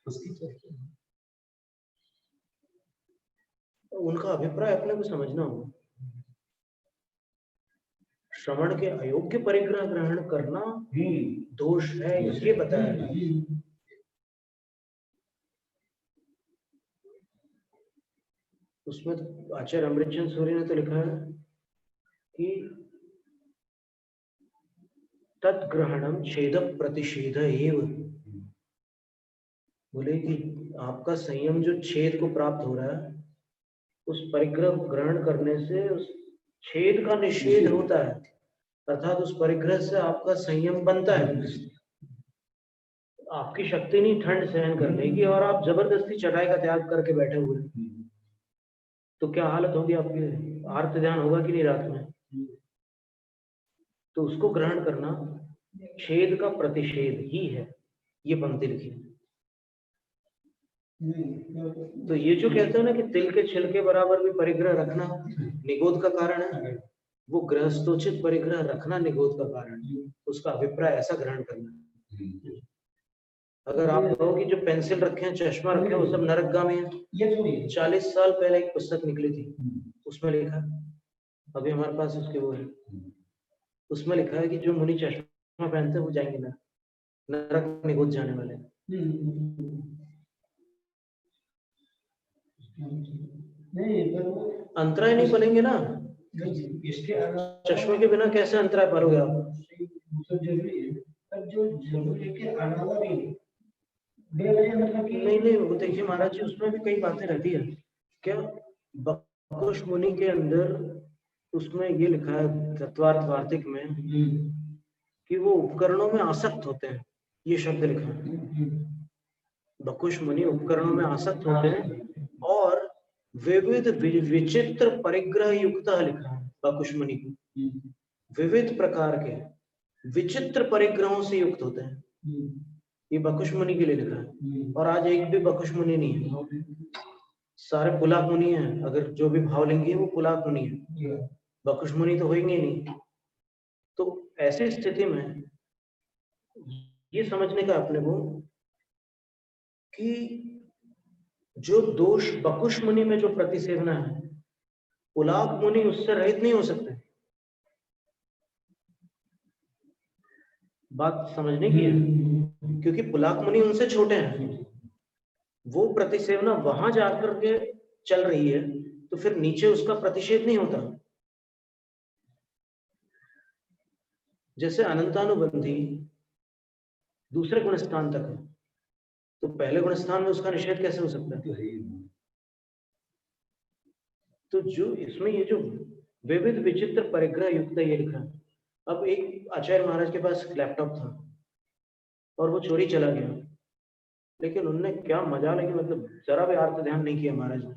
उसकी चर्चा उनका अभिप्राय अपने को समझना होगा। श्रवण के अयोग्य परिग्रह ग्रहण करना दोष है, ये बताया। उसमें तो आचार्य अमृतचंद सूर्य ने तो लिखा है कि तत्ग्रहणम छेद प्रतिषेध एव। बोले कि आपका संयम जो छेद को प्राप्त हो रहा है, उस परिग्रह ग्रहण करने से उस छेद का निषेध होता है, अर्थात उस परिग्रह से आपका संयम बनता है। आपकी शक्ति नहीं ठंड सहन करने की, और आप जबरदस्ती चटाई का त्याग करके बैठे हुए, तो क्या हालत होगी आपकी? आर्त ध्यान होगा कि नहीं रात में? तो उसको ग्रहण करना छेद का प्रतिषेध ही है, ये पंक्ति लिखी। तो ये जो कहते हैं ना कि तिल के छिलके बराबर भी परिग्रह रखना निगोद का कारण है, वो गृहस्थोचित परिग्रह रखना निगोद का कारण है। उसका अभिप्राय ऐसा ग्रहण करना। अगर आप कहो कि जो पेंसिल रखे हैं, चश्मा रखे हैं, वो सब नरकगामी है, 40 साल पहले एक पुस्तक निकली थी, उसमें लिखा, अभी हमारे पास उसके वो है, उसमें लिखा है कि जो मुनि चश्मा पहनते हैं वो जाएंगे ना नरक निगोद जाने वाले। अंतराय नहीं बनेंगे ना, चश्मे के बिना कैसे अंतराय पालोगे आप? नहीं, वो देखिए महाराज जी, उसमें भी कई बातें रहती है। क्या बकुश मुनि के अंदर उसमें ये लिखा है तत्वार्थ वार्तिक में कि वो उपकरणों में आसक्त होते हैं, ये शब्द लिखा है। बकुश मुनि उपकरणों में आसक्त होते हैं और विविध विचित्र परिग्रह युक्त लिखा है बकुश मुनि को, विविध प्रकार के विचित्र परिग्रहों से युक्त होते हैं, ये बकुश मुनि के लिए लिखा है। और आज एक भी बकुश मुनि नहीं है, सारे पुलाक मुनि हैं। अगर जो भी भावलिंगी है वो पुलाक मुनि है, बकुश मुनि तो होंगे नहीं। तो ऐसी स्थिति में ये समझने का अपने को कि जो दोष बकुश मुनि में जो प्रतिसेवना है, पुलाक मुनि उससे रहित नहीं हो सकते। बात समझने की है, क्योंकि पुलाक मुनि उनसे छोटे हैं, वो प्रतिसेवना वहां जाकर के चल रही है, तो फिर नीचे उसका प्रतिषेध नहीं होता। जैसे अनंतानुबंधी दूसरे गुण स्थान तक है, तो पहले गुण स्थान में उसका निषेध कैसे हो सकता है? तो जो इसमें ये जो विविध विचित्र परिग्रह युक्त ये लिखा है। अब एक आचार्य महाराज के पास लैपटॉप था और वो चोरी चला गया, लेकिन उनने क्या मजा लगी, मतलब जरा भी आर्त ध्यान नहीं किया महाराज ने,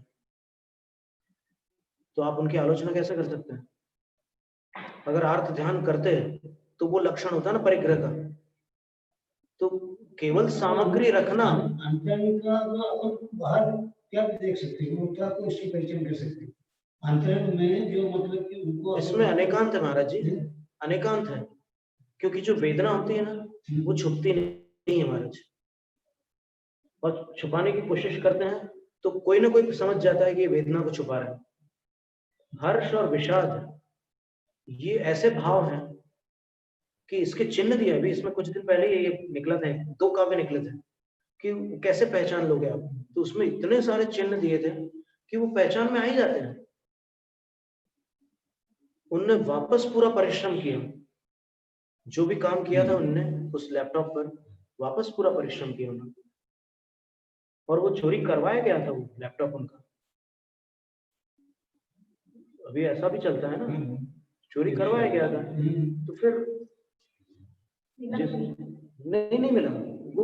तो आप उनकी आलोचना कैसे कर सकते हैं? अगर आर्त ध्यान करते तो वो लक्षण होता ना परिग्रह का। तो केवल सामग्री रखना, अंतरंग का बाहर क्या देख सकते हैं, मुद्रा को उसकी पहचान कर सकते हैं। अंतरंग में जो मतलब कि उनको इसमें अनेकांत है महाराज जी, अनेकांत है, क्योंकि जो वेदना होती है ना वो छुपती नहीं है महाराज, और छुपाने की कोशिश करते हैं तो कोई ना कोई समझ जाता है कि ये वेदना को छुपा रहा है। हर्ष और विषाद ये ऐसे भाव हैं कि इसके चिन्ह दिए, अभी इसमें कुछ दिन पहले ये निकला था, 2 काव्य निकले थे कि कैसे पहचान लोगे आप, तो उसमें इतने सारे चिन्ह दिए थे कि वो पहचान में आ ही जाते हैं। उनने वापस पूरा परिश्रम किया, जो भी काम किया था उनने उस लैपटॉप पर वापस पूरा परिश्रम किया उन्होंने, और वो चोरी करवाया गया था वो लैपटॉप उनका। अभी ऐसा भी चलता है ना, चोरी करवाया गया था, तो फिर नहीं मिला वो,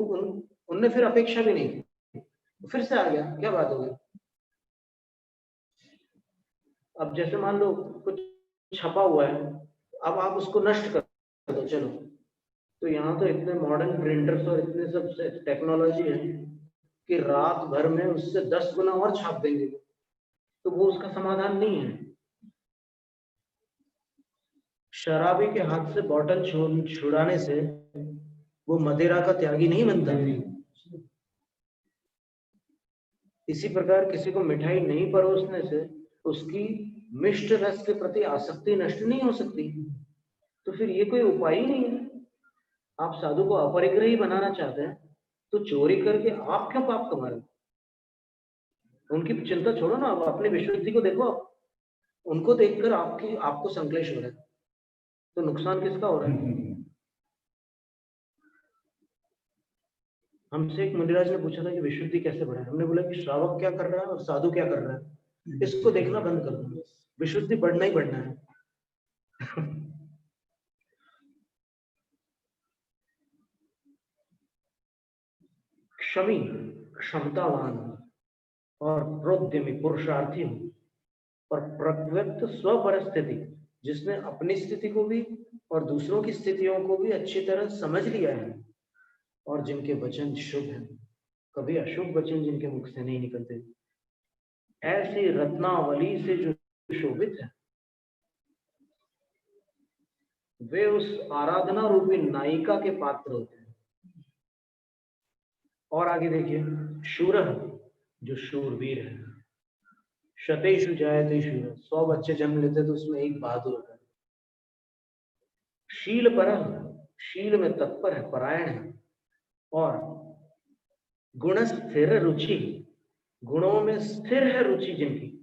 उनने फिर अपेक्षा भी नहीं की, फिर से आ गया, क्या बात होगी? अब जैसे मान लो कुछ छपा हुआ है, अब आप उसको नष्ट कर दो, चलो, तो यहाँ तो इतने मॉडर्न प्रिंटर्स और इतने सब टेक्नोलॉजी है कि रात भर में उससे 10 गुना और छाप देंगे, तो वो उसका समाधान नहीं है। शराबी के हाथ से बॉटल छुड़ाने से वो मदिरा का त्यागी नहीं बनता। इसी प्रकार किसी को मिठाई नहीं परोसने से उसकी मिष्ट रस के प्रति आसक्ति नष्ट नहीं हो सकती। तो फिर ये कोई उपाय ही नहीं है। आप साधु को अपरिग्रही बनाना चाहते हैं तो चोरी करके आप क्यों पाप कमा रहे? उनकी चिंता छोड़ो ना, अपनी विशुद्धि को देखो। उनको देखकर आपको संक्लेश हो रहा है, तो नुकसान किसका हो रहा है? हमसे एक मुनिराज ने पूछा था कि विशुद्धि कैसे बढ़ाए। हमने बोला कि श्रावक क्या कर रहा है और साधु क्या कर रहा है, इसको देखना बंद कर दो। विशुद्धि बढ़ना ही बढ़ना है। क्षमी, क्षमतावान और प्रोद्यमी पुरुषार्थी हो और प्रकृत स्वपरिस्थिति, जिसने अपनी स्थिति को भी और दूसरों की स्थितियों को भी अच्छी तरह समझ लिया है, और जिनके वचन शुभ हैं, कभी अशुभ वचन जिनके मुख से नहीं निकलते, ऐसी रत्नावली से जो शोभित है, वे उस आराधना रूपी नायिका के पात्र होते हैं। और आगे देखिए, शूरः, जो शूरवीर है, शतेषु जायते शूरः, 100 बच्चे जन्म लेते तो उसमें एक बहादुर होता है। शील परः, शील में तत्पर है, परायण है, और गुण स्थिर रुचि, गुणों में स्थिर है रुचि जिनकी,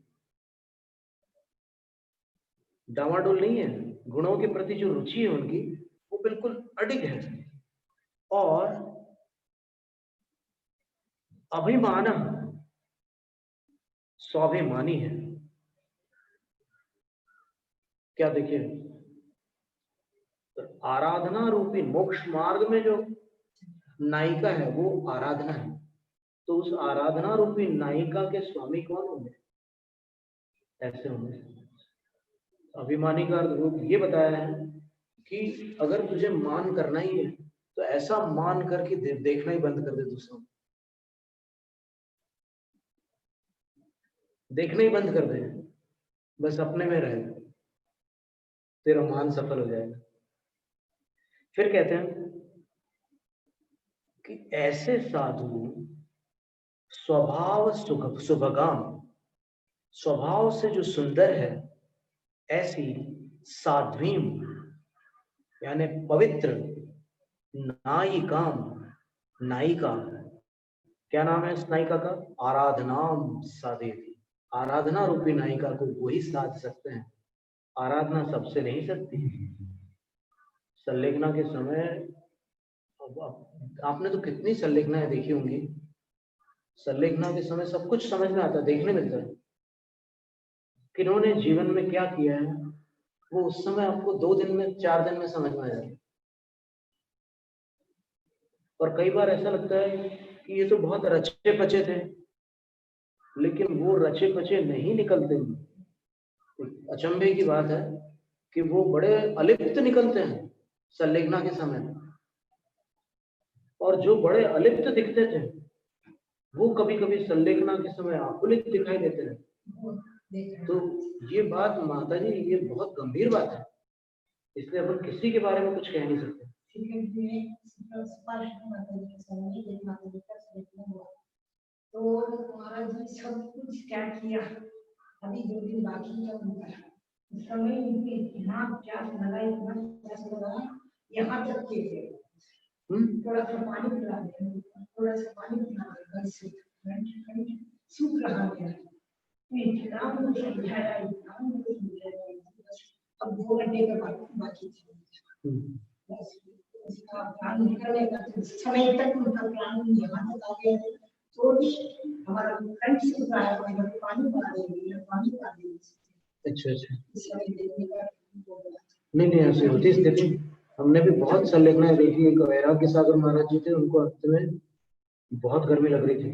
डावाडोल नहीं है, गुणों के प्रति जो रुचि है उनकी वो बिल्कुल अडिग है। और अभिमान, स्वाभिमानी है। क्या देखिए, तो आराधना रूपी मोक्ष मार्ग में जो नायिका है वो आराधना है, तो उस आराधना रूपी नायिका के स्वामी कौन होंगे? ऐसे होंगे। अभिमानी का अर्थ ये बताया है कि अगर तुझे मान करना ही है तो ऐसा मान करके देखना ही बंद कर दे, दूसरों देखना ही बंद कर दे, बस अपने में रहे, तेरा मान सफल हो जाएगा। फिर कहते हैं कि ऐसे साधु स्वभाव सुभगाम, स्वभाव से जो सुंदर है, ऐसी साध्वीम यानी पवित्र नायिकाम, नायिका, क्या नाम है इस नायिका का? आराधनाम साधेति, आराधना रूपी नायिका को वही साध सकते हैं, आराधना सबसे नहीं सकती। संलेखना के समय आपने तो कितनी संलेखनाएं देखी होंगी, संलेखना के समय सब कुछ समझ में आता है, देखने मिलता है किन्होंने जीवन में क्या किया है, वो उस समय आपको 2 दिन में 4 दिन में समझ में आ जाता है। और कई बार ऐसा लगता है कि ये तो बहुत रचे पचे थे, लेकिन वो रचे पचे नहीं निकलते। अचंभे की बात है कि वो बड़े अलिप्त निकलते हैं संलेखना के समय, और जो बड़े अलिप्त दिखते थे वो कभी कभी संलेखना के समय आकुलित दिखाई देते हैं। तो ये बात माता जी, ये बहुत गंभीर बात है, इसलिए अपन किसी के बारे में कुछ कह नहीं सकते। तो महाराज जी सब कुछ क्या किया, अभी 2 दिन बाकी है उनका, उस समय इनकी इतना प्यास लगा, इतना प्यास लगा, यहाँ तक के थोड़ा सा पानी पिला दे, थोड़ा सा पानी पिला दे, सूख रहा है, इतना मुझे समझाया, इतना मुझे समझाया। अब 2 घंटे का बाकी था, बस उसका प्लान निकलने का, तो समय तक उनका प्लान यहाँ तक आ गया, तो हमारा फ्रेंड से आया, पानी पा देंगे, पानी पा देंगे। अच्छा अच्छा, नहीं नहीं, ऐसी होती स्थिति। हमने भी बहुत संलेखनाएं देखी। एक वैराग्य सागर महाराज जी थे, उनको अंत में बहुत गर्मी लग रही थी,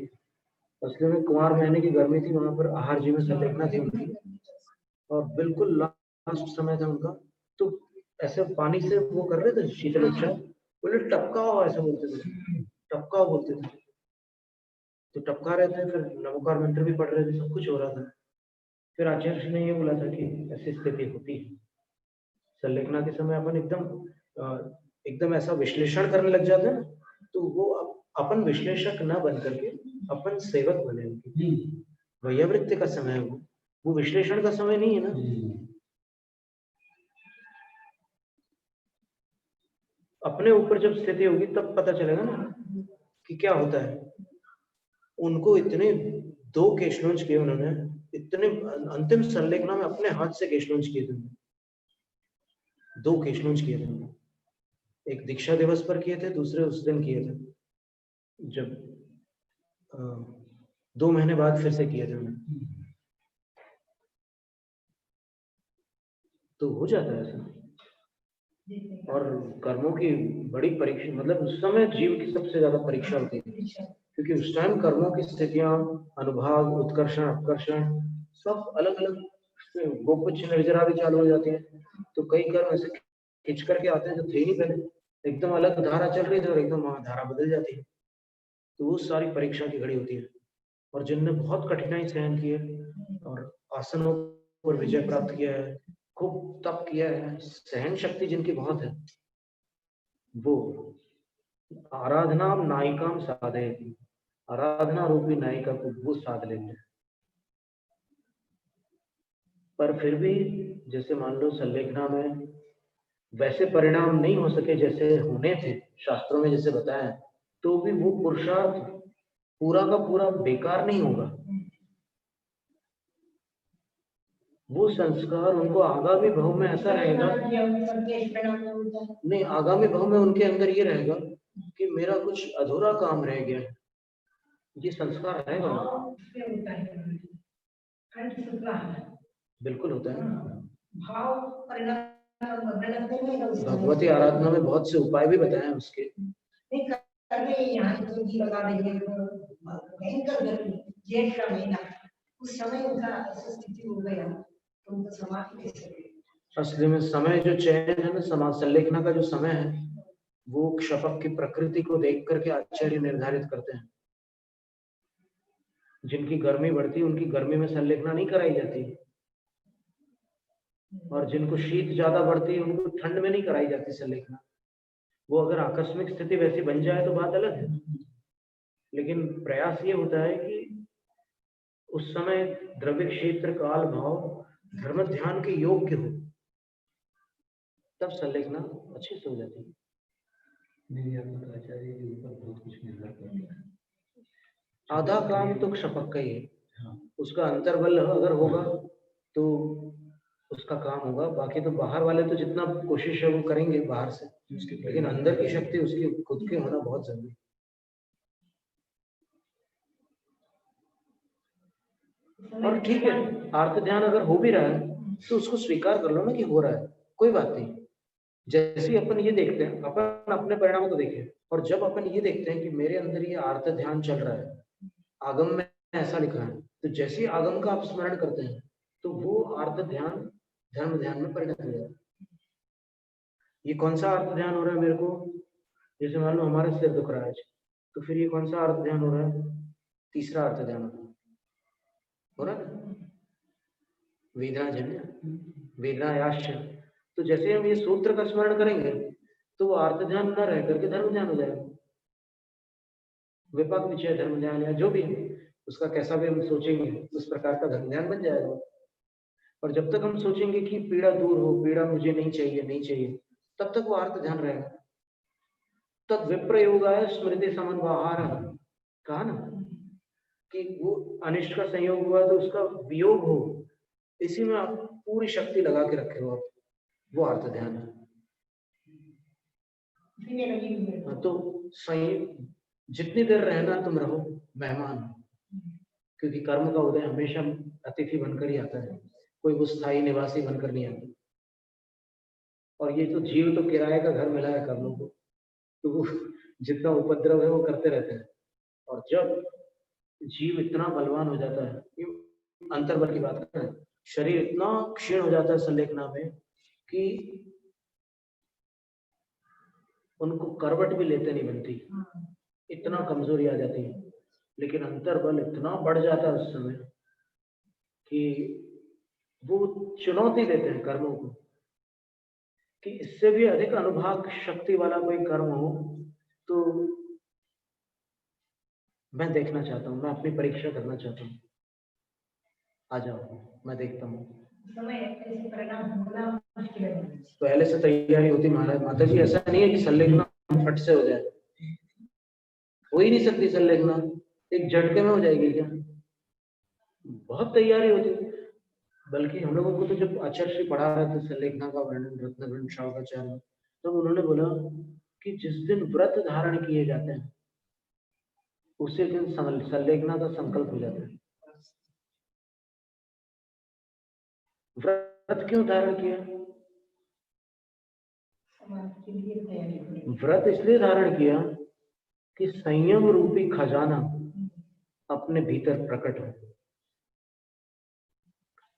असली में कुमार महीने की गर्मी थी, वहां पर आहार जी में संलेखना थी उनकी, और बिल्कुल लास्ट समय था उनका, तो ऐसे पानी से वो कर रहे थे शीतल उपचार, बोले टपकाओ, ऐसे बोलते थे, टपकाओ बोलते थे, तो टपका रहे थे, फिर नमोकार मंत्र भी पढ़ रहे थे, सब कुछ हो रहा था। फिर आचार्य ने ये बोला था कि ऐसी स्थिति होती है संलेखना के समय, अपन एकदम एकदम ऐसा विश्लेषण करने लग जाते हैं ना, तो वो अपन विश्लेषक ना बन करके अपन सेवक बने उनकी। वैयावृत्ति का समय है वो विश्लेषण का समय नहीं है ना। अपने ऊपर जब स्थिति होगी तब पता चलेगा ना कि क्या होता है। उनको इतने 2 केश लॉन्च किए उन्होंने, इतने अंतिम संलेखना में अपने हाथ से केश लॉन्च किए थे, 2 केश लॉन्च किए थे। एक दीक्षा दिवस पर किए थे, दूसरे उस दिन किए थे जब 2 महीने बाद फिर से किए थे उन्होंने। तो हो जाता है ऐसा। और कर्मों की बड़ी परीक्षा, मतलब उस समय जीव की सबसे ज्यादा परीक्षा होती है, क्योंकि उस टाइम कर्मों की स्थितियां, अनुभाग, उत्कर्षण, अपकर्षण सब अलग अलग, गोपुच्छ निर्जरा भी चालू हो जाती है। तो कई कर्म ऐसे खिंच करके आते हैं जो थे नहीं पहले, एकदम अलग धारा चल रही थी और एकदम वहां धारा बदल जाती है। तो वो सारी परीक्षा की घड़ी होती है। और जिनने बहुत कठिनाई सहन की है और आसनों पर विजय प्राप्त किया है, खूब तप किया है, सहन शक्ति जिनकी बहुत है, वो आराधना नायिकाम साधे, आराधना रूपी नायिका को वो साध लेते हैं। पर फिर भी जैसे मान लो संलेखना में वैसे परिणाम नहीं हो सके जैसे होने थे शास्त्रों में जैसे बताया है, तो भी वो पुरुषार्थ पूरा का पूरा बेकार नहीं होगा। वो संस्कार उनको आगामी भव में ऐसा रहेगा, नहीं आगामी भव में उनके अंदर ये रहेगा कि मेरा कुछ अधूरा काम रह गया, ये संस्कार रहेगा। बिल्कुल होता है। भगवती आराधना में बहुत से उपाय भी बताए हैं उसके। उस समय उनका ऐसा स्थिति हो गया तो उनका समाधि कैसे हुई? असली में समय जो चयन है ना, समाज संलेखना का जो समय है, वो क्षपक की प्रकृति को देख करके आचार्य निर्धारित करते हैं। जिनकी गर्मी बढ़ती है उनकी गर्मी में संलेखना नहीं कराई जाती, और जिनको शीत ज्यादा बढ़ती है उनको ठंड में नहीं कराई जाती संलेखना। वो अगर आकस्मिक स्थिति वैसी बन जाए तो बात अलग है, लेकिन प्रयास ये होता है कि उस समय द्रव्य क्षेत्र काल भाव धर्म ध्यान के योग्य हो, तब संलेखना अच्छी से हो जाती है। आचार्य के ऊपर बहुत कुछ निर्भर करता है। आधा काम तो क्षपक का ही है। हाँ। उसका अंतर्बल अगर होगा तो उसका काम होगा, बाकी तो बाहर वाले तो जितना कोशिश है वो करेंगे बाहर से, लेकिन अंदर की शक्ति उसकी खुद के होना बहुत जरूरी है। और ठीक है, आर्त ध्यान अगर हो भी रहा है तो उसको स्वीकार कर लो ना कि हो रहा है, कोई बात नहीं। जैसे अपन ये देखते हैं, अपन अपने परिणामों को देखें, और जब अपन ये देखते हैं कि मेरे अंदर ये आर्त ध्यान चल रहा है, आगम में ऐसा लिखा है, तो जैसे आगम का आप स्मरण करते हैं तो वो आर्त ध्यान धर्म ध्यान में परिणत हो जाता है। ये कौन सा आर्त ध्यान हो रहा है मेरे को? जैसे मान लो हमारा सिर दुख रहा है, तो फिर ये कौन सा आर्त ध्यान हो रहा है? तीसरा आर्त ध्यान हो रहा है, वेदना जन्य वेदना याश्च। तो जैसे हम ये सूत्र का स्मरण करेंगे तो वो आर्त ध्यान न रह करके धर्म ध्यान हो जाएगा। विपाक विषय धर्म ध्यान या जो भी उसका कैसा भी हम सोचेंगे उस प्रकार का धर्म ध्यान बन जाएगा। और जब तक हम सोचेंगे कि पीड़ा दूर हो, पीड़ा मुझे नहीं चाहिए नहीं चाहिए, तब तक वो आर्त ध्यान रहेगा। तद विप्रयोगाय स्मृति समन्वहार कहा ना कि वो अनिष्ट का संयोग हुआ तो उसका वियोग हो, इसी में आप पूरी शक्ति लगा के रखे हो आप, वो अर्थ ध्यान है। तो जितनी देर रहना तुम रहो मेहमान, क्योंकि कर्म का उदय हमेशा अतिथि बनकर ही आता है, कोई वो स्थायी निवासी बनकर नहीं आता। और ये तो जीव तो किराए का घर मिला है कर्मों को, तो वो जितना उपद्रव है वो करते रहते हैं। और जब जीव इतना बलवान हो जाता है, अंतर्बल की बात करें, शरीर इतना क्षीण हो जाता है संलेखना में कि उनको करवट भी लेते नहीं बनती, इतना कमजोरी आ जाती है। लेकिन अंतर्बल इतना बढ़ जाता है उस समय कि वो चुनौती देते हैं कर्मों को कि इससे भी अधिक अनुभाग शक्ति वाला कोई कर्म हो तो मैं देखना चाहता हूँ, मैं अपनी परीक्षा करना चाहता हूँ। आ जाओ, मैं देखता हूँ। पहले से तैयारी होती महाराज। माता जी ऐसा नहीं है कि संलेखना फट से हो जाए, हो ही नहीं सकती संलेखना, एक झटके में हो जाएगी क्या? बहुत तैयारी होती। बल्कि हम लोगों को तो जब आचार्य श्री पढ़ा रहे थे संलेखना का वर्णन रत्नगण श्रावकाचार्य, तो उन्होंने बोला कि जिस दिन व्रत धारण किए जाते हैं उसी दिन संलेखना का संकल्प हो जाता है। व्रत क्यों धारण किया? व्रत इसलिए धारण किया कि संयम रूपी खजाना अपने भीतर प्रकट हो।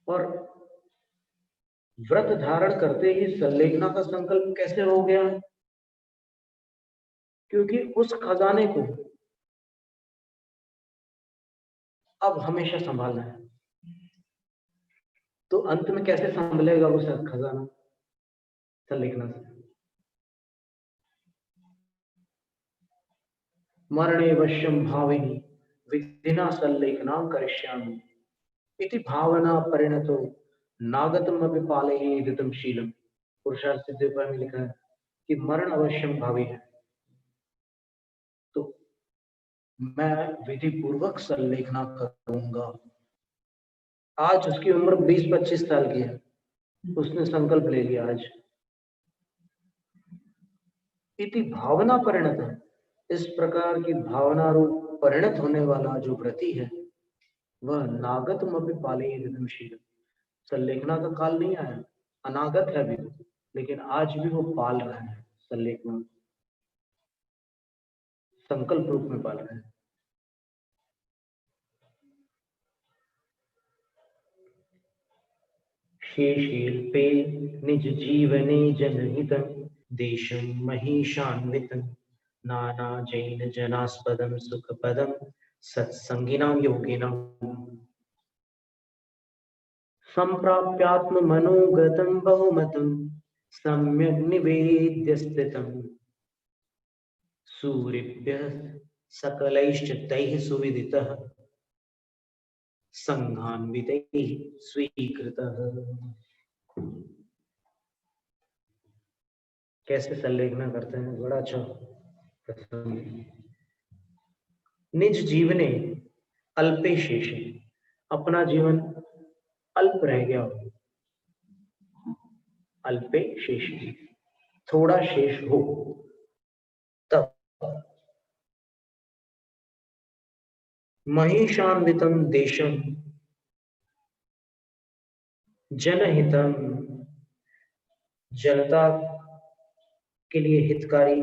और व्रत धारण करते ही संलेखना का संकल्प कैसे हो गया? क्योंकि उस खजाने को अब हमेशा संभालना है। तो अंत में कैसे संभलेगा वो खजाना? संलेखना से। मरणे वश्यम भाविनी विधिना संलेखनां करिष्यामि इति भावना परिणतो नागतम अपि पालयेदितं शीलम। पुरुषार्थ सिद्धि में लिखा है कि मरण अवश्यम भावी है, तो मैं विधि पूर्वक संलेखना करूंगा। आज उसकी उम्र 20-25 साल की है, उसने संकल्प ले लिया आज। इति भावना परिणत है, इस प्रकार की भावना रूप परिणत होने वाला जो व्रती है वह नागतम अपि पालयेदितं शीलम। संलेखना का काल नहीं आया, अनागत है भी, लेकिन आज भी वो पाल रहा है संलेखना, संकल्प रूप में पाल रहा है। शेषेल्पे निज जीवने जनहितं देशं महिषान्वितं नाना जैन जनास्पदं सुखपदं सत्संगिनां योगिनां संप्राप्यात्म मनोगतं बहुमतं सम्यक् निवेद्य स्थितं सूरिभ्यः सकलैश्चित्तैः सुविदितः संघान्वितैः स्वीकृतः। कैसे संलेखना करते हैं, बड़ा अच्छा प्रसंग। निज जीवने अल्पे शेषे, अपना जीवन अल्प रह गया, अल्पे शेषे थोड़ा शेष हो, तब महिषान्वितं देशम जनहितम, जनता के लिए हितकारी,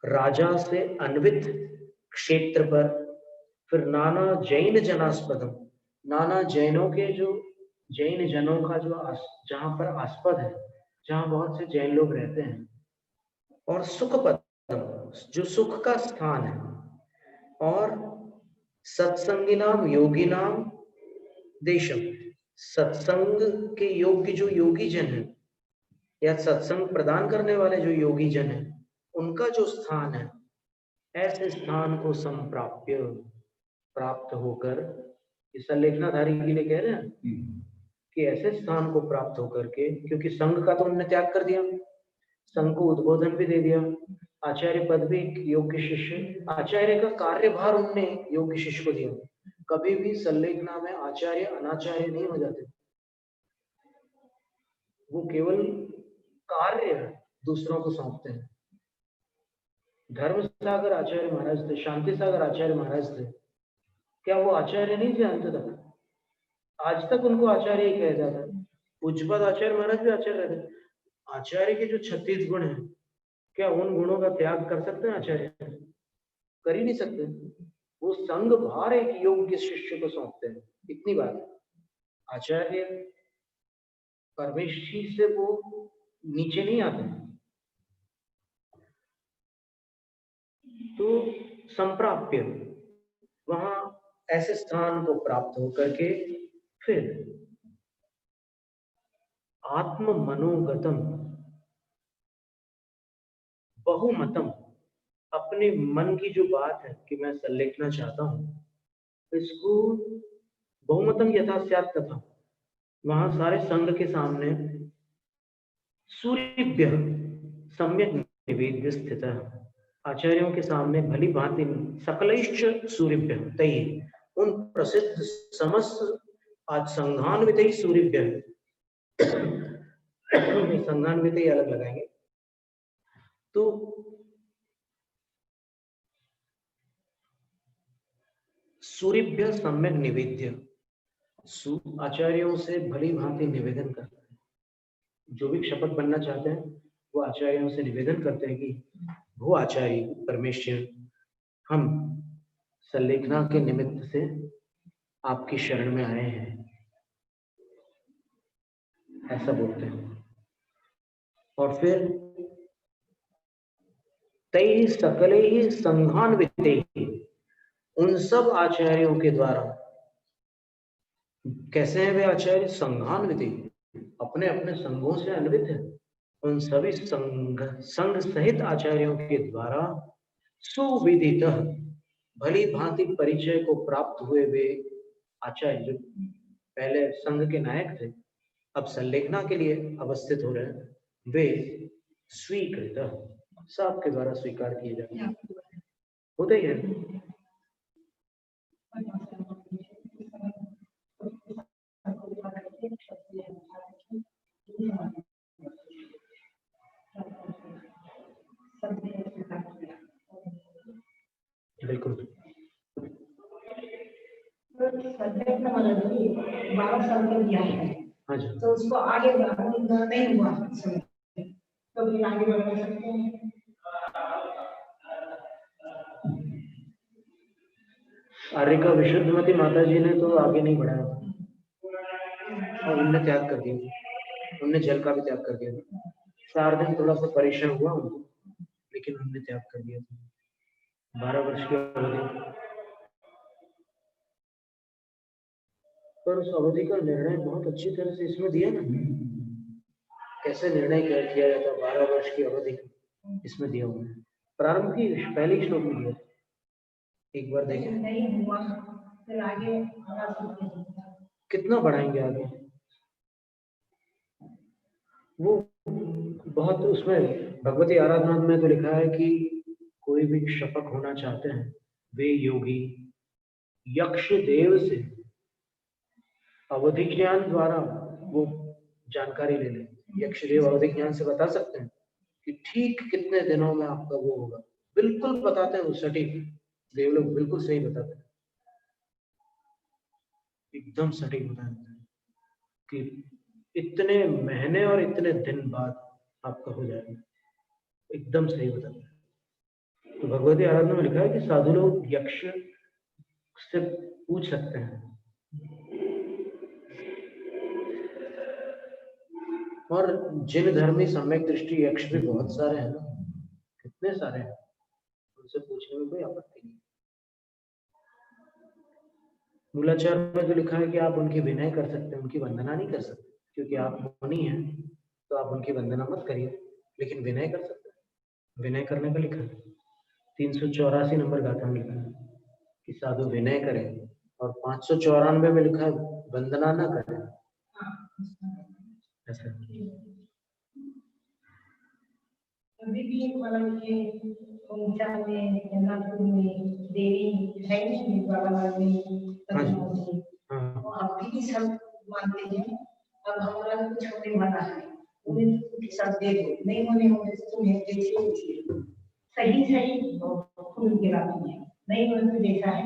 राजा से अन्वित क्षेत्र पर, फिर नाना जैन जनास्पदम, नाना जैनों के जो जैन जनों का जो जहां पर आस्पद है, जहां बहुत से जैन लोग रहते हैं, और सुखपद जो सुख का स्थान है, और सत्संगी नाम योगी नाम देशम, सत्संग के योग्य जो योगी जन है या सत्संग प्रदान करने वाले जो योगी जन है उनका जो स्थान है, ऐसे स्थान को संप्राप्य, प्राप्त होकर, इस संलेखनाधारी के लिए कह रहे हैं कि ऐसे स्थान को प्राप्त होकर के, क्योंकि संघ का तो उन्होंने त्याग कर दिया, संघ को उद्बोधन भी दे दिया, आचार्य पद भी योग्य शिष्य, आचार्य का कार्यभार उनने योग्य शिष्य को दिया। कभी भी संलेखना में आचार्य अनाचार्य नहीं हो जाते, वो केवल कार्य दूसरों को सौंपते हैं। धर्म सागर आचार्य महाराज थे, शांति सागर आचार्य महाराज थे, क्या वो आचार्य नहीं थे अंत तक? आज तक उनको आचार्य ही कहा जाता है। पूज्यपाद आचार्य महाराज भी आचार्य थे। आचार्य के जो 36 गुण हैं, क्या उन गुणों का त्याग कर सकते हैं आचार्य? कर ही नहीं सकते। वो संग भार एक योग्य शिष्य को सौंपते हैं, इतनी बात। आचार्य परमेश्वर से वो नीचे नहीं आते। तो संप्राप्य, वहां ऐसे स्थान को प्राप्त होकर के फिर आत्म मनोगतम, बहुमतम, अपने मन की जो बात है कि मैं संलेखना चाहता हूँ, इसको बहुमतम यथा स्यात् तथा, वहां सारे संघ के सामने सूर्यभ्य सम्यक निवेद्य स्थित, आचार्यों के सामने भली भांति सकलैश्च सूर्यभ्य तई, उन प्रसिद्ध समस्त आज संघान्वित सूर्यभ्य, संघान्वित अलग लगाएंगे तो सूर्यभ्य सम्यक निवेद्य, आचार्यों से भली भांति निवेदन करता है। जो भी शपथ बनना चाहते हैं वो आचार्यों से निवेदन करते हैं कि वो आचार्य परमेश्वर, हम संलेखना के निमित्त से आपकी शरण में आए हैं, ऐसा बोलते हैं। और फिर तै सकले संघान्विते, उन सब आचार्यों के द्वारा, कैसे हैं वे आचार्य? संघान्वित, अपने अपने संघों से अन्वित है। उन सभी संघ सहित आचार्यों के द्वारा सुविदित, भली भांति परिचय को प्राप्त हुए वे आचार्य, जो पहले संघ के नायक थे, अब संलेखना के लिए अवस्थित हो रहे हैं, वे स्वीकृत, सबके द्वारा स्वीकार किए जाते हैं। होते ही है। बिल्कुल। हाँ जी। तो उसको आगे बढ़ाना नहीं हुआ, तो फिर आगे बढ़ा सकते हैं। आर्य का विशुद्धमती माता जी ने तो आगे नहीं बढ़ाया और उनने त्याग कर दिया, उनने जल का भी त्याग कर दिया। 4 दिन थोड़ा सा परेशान हुआ उनको, लेकिन उनने त्याग कर दिया था 12 वर्ष की अवधि। पर उस अवधि का निर्णय बहुत अच्छी तरह से इसमें दिया ना, कैसे निर्णय किया जाता, 12 वर्ष की अवधि इसमें दिया हुआ है। प्रारंभ की पहले श्लोक में दिया, एक बार देखें। नहीं हुआ, फिर आगे कितना बढ़ाएंगे आगे, वो बहुत उसमें भगवती आराधना में तो लिखा है कि कोई भी शपथ होना चाहते हैं वे योगी यक्ष देव से अवधि ज्ञान द्वारा वो जानकारी ले लें। यक्ष देव अवधि ज्ञान से बता सकते हैं कि ठीक कितने दिनों में आपका वो होगा, बिल्कुल बताते हैं वो सटीक, देव लोग बिल्कुल सही बताते हैं, एकदम सटीक बताते हैं कि इतने महीने और इतने दिन बाद आपका हो जाएगा, एकदम सही बताते हैं। तो भगवती आराधना में लिखा है कि साधु लोग यक्ष से पूछ सकते हैं, और जिन धर्मी सम्यक दृष्टि यक्ष भी बहुत सारे हैं ना, कितने सारे हैं, उनसे पूछने में कोई आपत्ति नहीं। मूलाचार में तो लिखा है कि आप उनकी विनय कर सकते हैं, उनकी वंदना नहीं कर सकते, क्योंकि आप मुनि हैं तो आप उनकी वंदना मत करिए, लेकिन विनय कर सकते हैं। विनय करने का लिखा है 384 नंबर गाथा में लिखा है कि साधु विनय करें, और 594 में लिखा है वंदना ना करें। ऐसा अभी भी मतलब ये ओडिशा में, जन्नतपुर में देवी है नहीं, बाबा में तो अभी भी सब मानते हैं। अब हमारा कुछ होने वाला है, उन्हें कुछ सब दे दो, नहीं होने होने से तुम्हें देखिए सही सही खून गिराती है, नहीं होने देखा है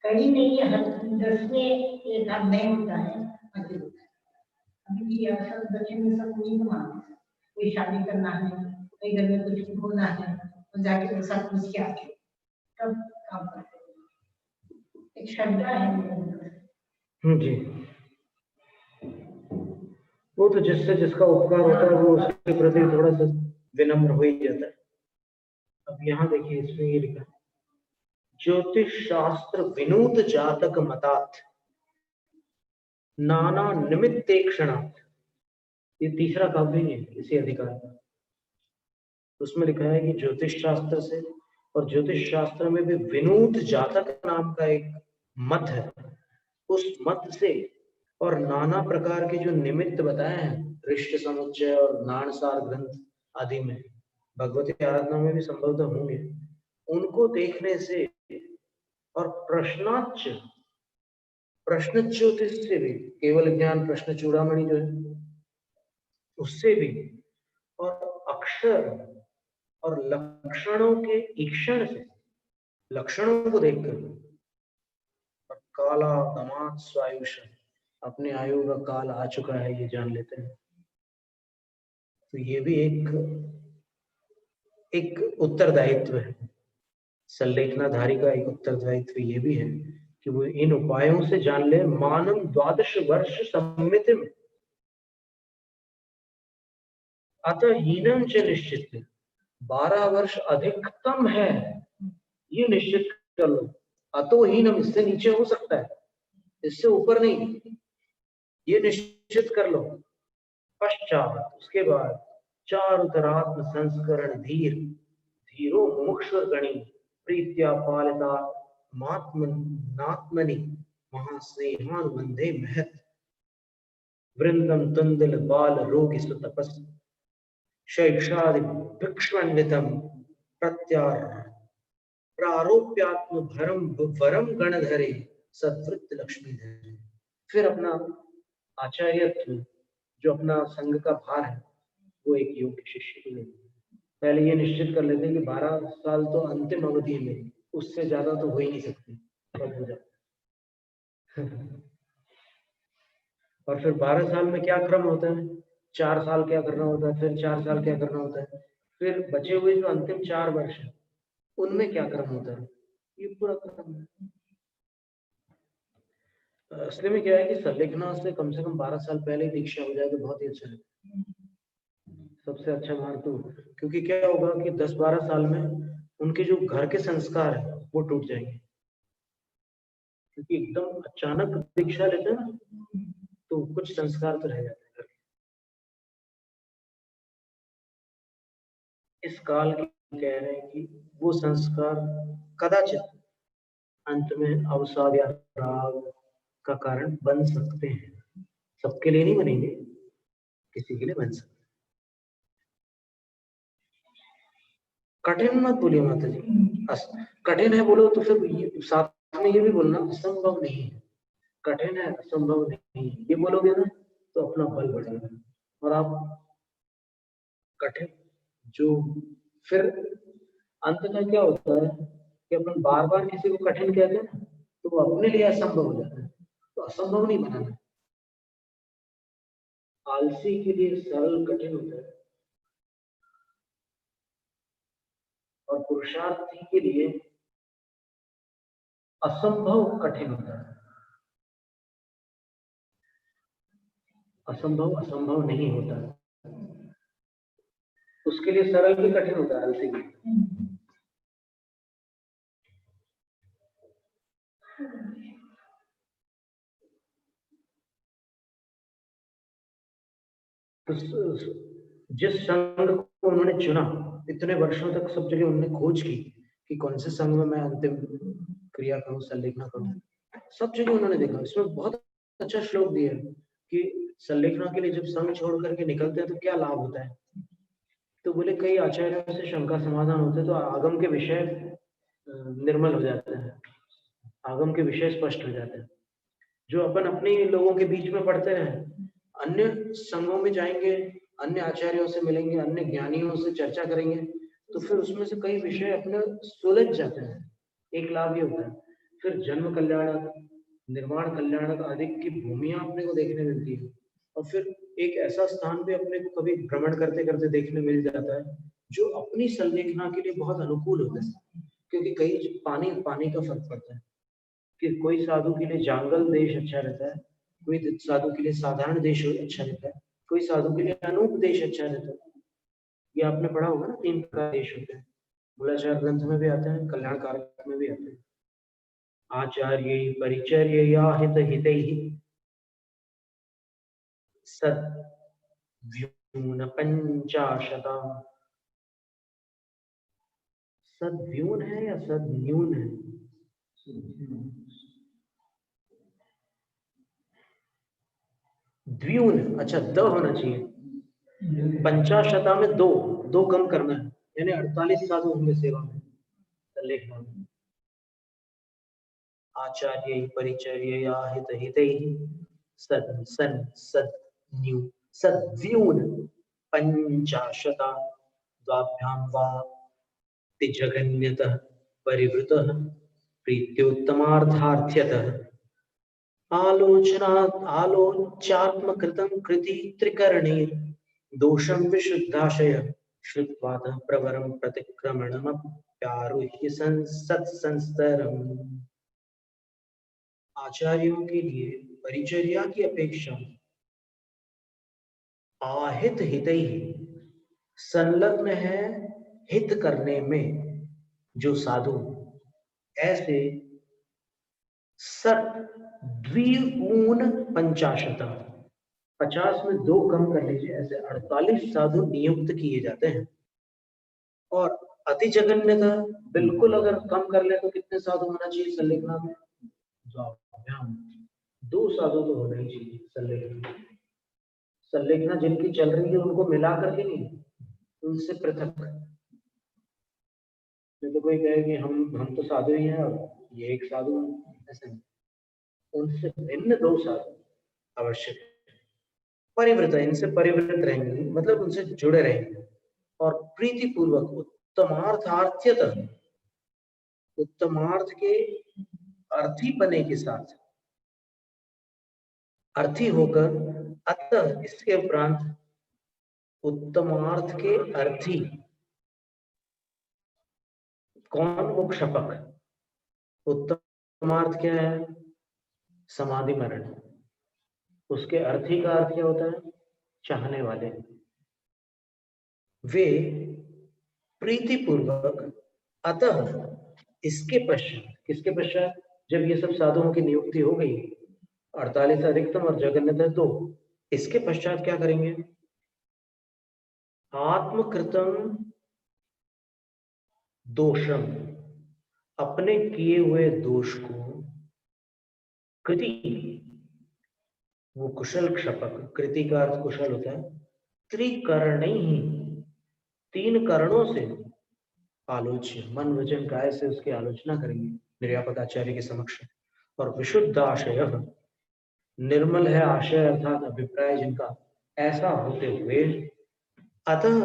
कहीं नहीं, हर 10 में एक आध नहीं होता है, अभी अभी भी सब दक्षिण में सब नहीं मानते। कोई शादी करना है, कोई घर में कुछ होना है, तो जाके वो सब कुछ क्या तब काम करते। एक श्रद्धा है जी, वो तो जिससे जिसका उपकार होता है वो उसके प्रति थोड़ा सा विनम्र हो ही जाता है। अब यहाँ देखिए इसमें ये लिखा, ज्योतिष शास्त्र विनूत जातक मतात नाना निमित्ते क्षणात्, ये तीसरा काव्य है इसी अधिकार का। उसमें लिखा है कि ज्योतिष शास्त्र से, और ज्योतिष शास्त्र में भी विनूत जातक नाम का एक मत है, उस मत से और नाना प्रकार के जो निमित्त बताए हैं रिष्ट समुच्चय और नाणसार ग्रंथ आदि में, भगवती आराधना में भी संभवतः होंगे, उनको देखने से और प्रश्न ज्योतिष से भी, केवल ज्ञान प्रश्न चूड़ामणि जो है उससे भी, और अक्षर और लक्षणों के ईक्षण से, लक्षणों को देखकर, और काला दमात स्वायुष, अपने आयु का काल आ चुका है ये जान लेते हैं। तो ये भी एक उत्तरदायित्व है, संलेखनाधारी का एक उत्तरदायित्व ये भी है कि वो इन उपायों से जान ले। मानव 12 वर्ष सम्मिति में अतः हीनम च निश्चित, 12 वर्ष अधिकतम है ये निश्चित कर लो। अतो हीनम, इससे नीचे हो सकता है, इससे ऊपर नहीं, ये निश्चित कर लो। पश्चात, उसके बाद, चारुतरात्म संस्करण धीर धीरो मुमुक्ष गणी प्रीत्या पालिता नात्मनि महास्नेहान वंदे महत वृंदम तुंदिल बाल रोगी सुतपस शैक्षादि भिक्ष्वन्वितम प्रत्यार प्रारोप्यात्म भरम वरम गणधरे सत्वृत्त लक्ष्मी धरे। फिर अपना आचार्यत्व, जो अपना संघ का भार है, वो एक योग्य शिष्य को लेते। पहले ये निश्चित कर लेते हैं कि 12 साल तो अंतिम अवधि में, उससे ज्यादा तो हो ही नहीं सकती, तब हो जाता। और फिर 12 साल में क्या क्रम होता है, 4 साल क्या करना होता है, फिर 4 साल क्या करना होता है, फिर बचे हुए जो अंतिम 4 वर्ष है उनमें क्या क्रम होता है, ये पूरा क्रम है। असली में क्या है कि संलेखना से कम 12 साल पहले दीक्षा हो जाए तो बहुत ही अच्छा है, सबसे अच्छा मार्ग। तो क्योंकि क्या होगा कि 10-12 साल में उनके जो घर के संस्कार है वो टूट जाएंगे, क्योंकि एकदम अचानक दीक्षा लेते हैं ना, तो कुछ संस्कार तो रह जाते हैं घर के। इस काल के कह रहे हैं कि वो संस्कार कदाचित अंत में अवसाद या राग का कारण बन सकते हैं, सबके लिए नहीं बनेंगे, किसी के लिए बन सकते। कठिन मत बोलिए माता जी, कठिन है बोलो तो फिर साथ में ये भी बोलना असंभव नहीं है, कठिन है असंभव नहीं है, ये बोलोगे ना तो अपना बल बढ़ेगा। और आप कठिन जो, फिर अंत में क्या होता है कि अपन बार बार किसी को कठिन कहते हैं तो वो अपने लिए असंभव हो जाता है, तो असंभव नहीं बनाना। आलसी के लिए सरल कठिन होता है, और पुरुषार्थी के लिए असंभव कठिन होता है। असंभव असंभव नहीं होता है, उसके लिए सरल भी कठिन होता है आलसी के लिए। तो जिस संघ को उन्होंने चुना, इतने वर्षों तक सब जगह उन्होंने खोज की कि कौन से संघ में मैं अंतिम क्रिया करूं, संलेखना करूं, सब जगह उन्होंने देखा। इसमें बहुत अच्छा श्लोक दिया है कि संलेखना के लिए जब संघ छोड़ करके निकलते हैं तो क्या लाभ होता है। तो बोले कई आचार्यों से शंका समाधान होते हैं, तो आगम के विषय निर्मल हो जाते हैं, आगम के विषय स्पष्ट हो जाते हैं। जो अपन अपने लोगों के बीच में पढ़ते हैं, अन्य संघों में जाएंगे, अन्य आचार्यों से मिलेंगे, अन्य ज्ञानियों से चर्चा करेंगे, तो फिर उसमें से कई विषय अपने सुलझ जाते हैं। एक लाभ ये होता है। फिर जन्म कल्याणक, निर्माण कल्याणक आदि की भूमियां अपने को देखने मिलती है, और फिर एक ऐसा स्थान भी अपने को कभी भ्रमण करते करते देखने मिल जाता है जो अपनी संलेखना के लिए बहुत अनुकूल होता है। क्योंकि कई पानी का फर्क पड़ता है कि कोई साधु के लिए जंगल देश अच्छा रहता है, कोई साधु के लिए साधारण देश अच्छा रहता है, कोई साधु के लिए अनूप देश अच्छा रहता है। ये आपने पढ़ा होगा ना, 3 प्रकार देश होते हैं, मूलाचार ग्रंथ में भी आते हैं, कल्याण कारक में भी आते हैं। आचार्य परिचर्य हित हितैहि सद्व्यून पंचाशता सद्व्यून है या सद्न्यून है? द्व्यून, अच्छा द होना चाहिए। पंचाशता में दो, दो कम करना है, यानी 48 साधु होंगे सेवा में लिखना में। आचार्य परिचर्य हित हितैहि सद सन सद न्यू सद्व्यून पंचाशता द्वाभ्यां वा तिजगन्यतः परिवृतः प्रीत्योत्तमार्थार्थ्यतः आलोच्यात्मकृतं कृति त्रिकरणे दोषं विशुद्धाशय श्रुत्वातः प्रवरं प्रतिक्रमणमप्यारुह्य सत्संस्तरम्। आचार्यों के लिए परिचर्या की अपेक्षा आहित हितैहि संलग्न है हित करने में जो साधु, ऐसे सत द्विगुण पंचाशता 50 में दो कम कर लीजिए, ऐसे 48 साधु नियुक्त किए जाते हैं। और अति जगन्यता बिल्कुल अगर कम कर ले तो कितने साधु होना चाहिए संलेखना में? दो साधु तो होना ही चाहिए संलेखना। संलेखना जिनकी चल रही है उनको मिला करके नहीं, उनसे पृथक। तो कोई कहे कि हम तो साधु ही हैं और ये एक साधु, ऐसे नहीं, उनसे भिन्न दो साधु आवश्यक है। परिवृत, इनसे परिवृत रहेंगे मतलब उनसे जुड़े रहेंगे और प्रीति पूर्वक उत्तमार्थार्थ्यतः, उत्तमार्थ के अर्थी बने के साथ, अर्थी होकर, अतः इसके उपरांत उत्तमार्थ के अर्थी कौन? वो क्षपक। उत्तमार्थ क्या है? समाधि मरण। उसके अर्थी का अर्थ क्या होता है? चाहने वाले। वे प्रीति पूर्वक, अतः इसके पश्चात, किसके पश्चात? जब ये सब साधुओं की नियुक्ति हो गई, 48 अधिकतम और जगन्यता 2, इसके पश्चात क्या करेंगे? आत्मकृतम दोषम, अपने किए हुए दोष को, कृति, वो कुशल क्षपक, कृति का अर्थ कुशल होता है, त्रिकरणे ही, 3 करणों से आलोच्य, मन वचन काय से उसकी आलोचना करेंगे निर्यापक आचार्य के समक्ष। और विशुद्ध आशय, निर्मल है आशय अर्थात अभिप्राय जिनका, ऐसा होते हुए अतः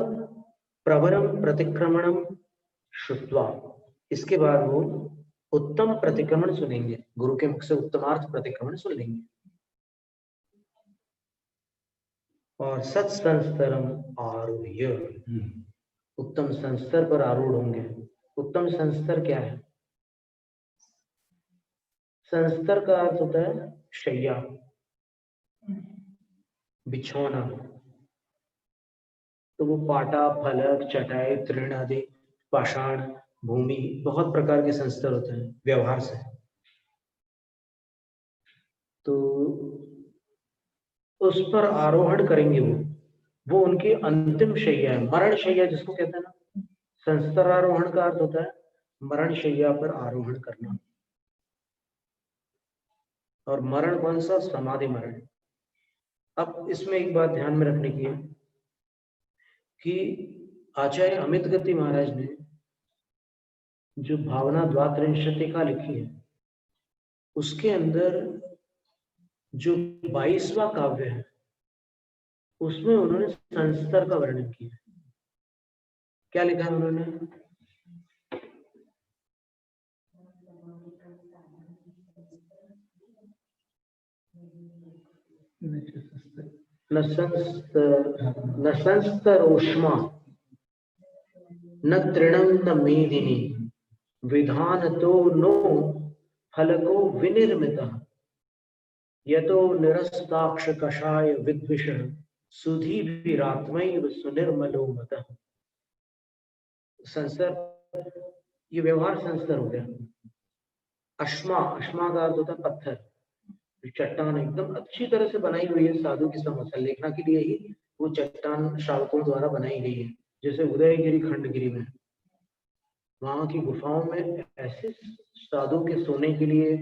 प्रवरम प्रतिक्रमणम श्रुत्वा, इसके बाद वो उत्तम प्रतिक्रमण सुनेंगे, गुरु के मुख से उत्तमार्थ प्रतिक्रमण सुन लेंगे। और सत्संस्तरम आरूह्य, उत्तम संस्तर पर आरूढ़ होंगे। उत्तम संस्तर क्या है? संस्तर का अर्थ होता है शैया, बिछौना। तो वो पाटा, फलक, चटाई, तृण आदि, पाषाण, भूमि, बहुत प्रकार के संस्तर होते हैं व्यवहार से। तो उस पर आरोहण करेंगे वो उनकी अंतिम शैया है, मरण शैया जिसको कहते हैं ना। संस्कारारोहण का अर्थ होता है मरण शैया पर आरोहण करना। और मरण कौन सा? समाधि मरण। अब इसमें एक बात ध्यान में रखने की है कि आचार्य अमित गति महाराज ने जो भावना द्वात्रिंशतिका लिखी है, उसके अंदर जो 22वां काव्य है उसमें उन्होंने संस्तर का वर्णन किया। क्या लिखा है उन्होंने? न संस्तरोष्मा न तृणं न मेदिनी विधानतो नो फलको विनिर्मितः यतो निरस्ताक्ष कषाय विद्विष सुधीभिरात्मैव सुनिर्मलो मतः। संस्तर, ये व्यवहार संस्तर हो गया। अश्मा, अश्मा का अर्थ होता है पत्थर, चट्टान एकदम अच्छी तरह से बनाई हुई है साधु की समस्या लेखना के लिए ही वो चट्टान श्रावकों द्वारा बनाई गई है, जैसे उदयगिरी खंडगिरी में वहां की गुफाओं में ऐसे साधु के सोने के लिए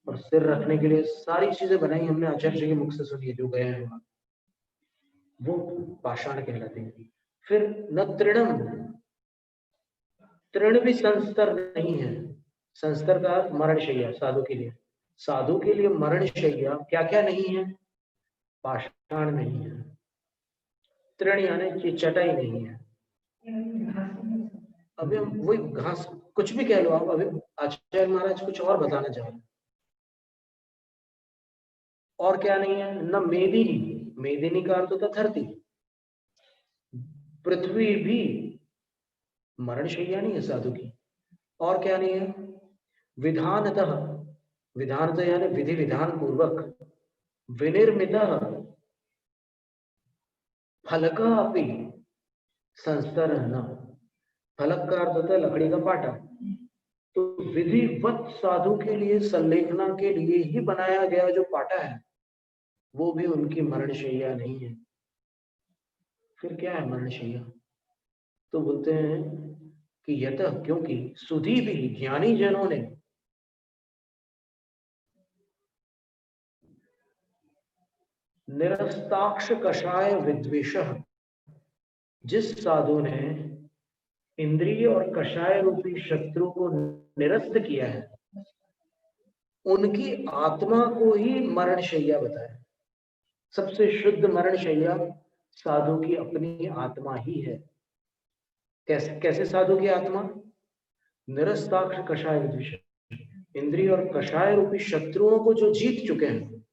और सिर रखने के लिए सारी चीजें बनाई, हमने आचार्य जी के मुख से सुनी है जो गए हैं वहां, वो पाषाण कहलाते हैं। फिर न तृणम, तृण भी संस्तर नहीं है। संस्तर का अर्थ मरणशैया साधु के लिए। साधु के लिए मरणशैया क्या क्या नहीं है? पाषाण नहीं है, तृण यानी कि चटाई नहीं है। अभी हम वही घास कुछ भी कह लो आप, अभी आचार्य महाराज कुछ और बताना चाह रहे हैं। और क्या नहीं है? न मेदिनी, मेदिनी का अर्थ होता धरती, पृथ्वी भी मरणशैया नहीं है साधु की। और क्या नहीं है? विधानतः, विधानतः यानी विधि विधान पूर्वक, विनिर्मित फलक अपि संस्तर न, फलक का अर्थ होता है लकड़ी का पाटा। तो विधिवत साधु के लिए संलेखना के लिए ही बनाया गया जो पाटा है वो भी उनकी मरणशैया नहीं है। फिर क्या है मरणशैया? तो बोलते हैं कि यतः, क्योंकि सुधी भी ज्ञानी जनों ने निरस्ताक्ष कषाय विद्वेष, जिस साधु ने इंद्रिय और कषाय रूपी शत्रु को निरस्त किया है, उनकी आत्मा को ही मरणशैया बताया। सबसे शुद्ध मरणशैया साधु की अपनी आत्मा ही है। कैसे कैसे साधु की आत्मा? निरस्ताक्ष कषाय विद्वेष, इंद्रिय और कषाय रूपी शत्रुओं को जो जीत चुके हैं,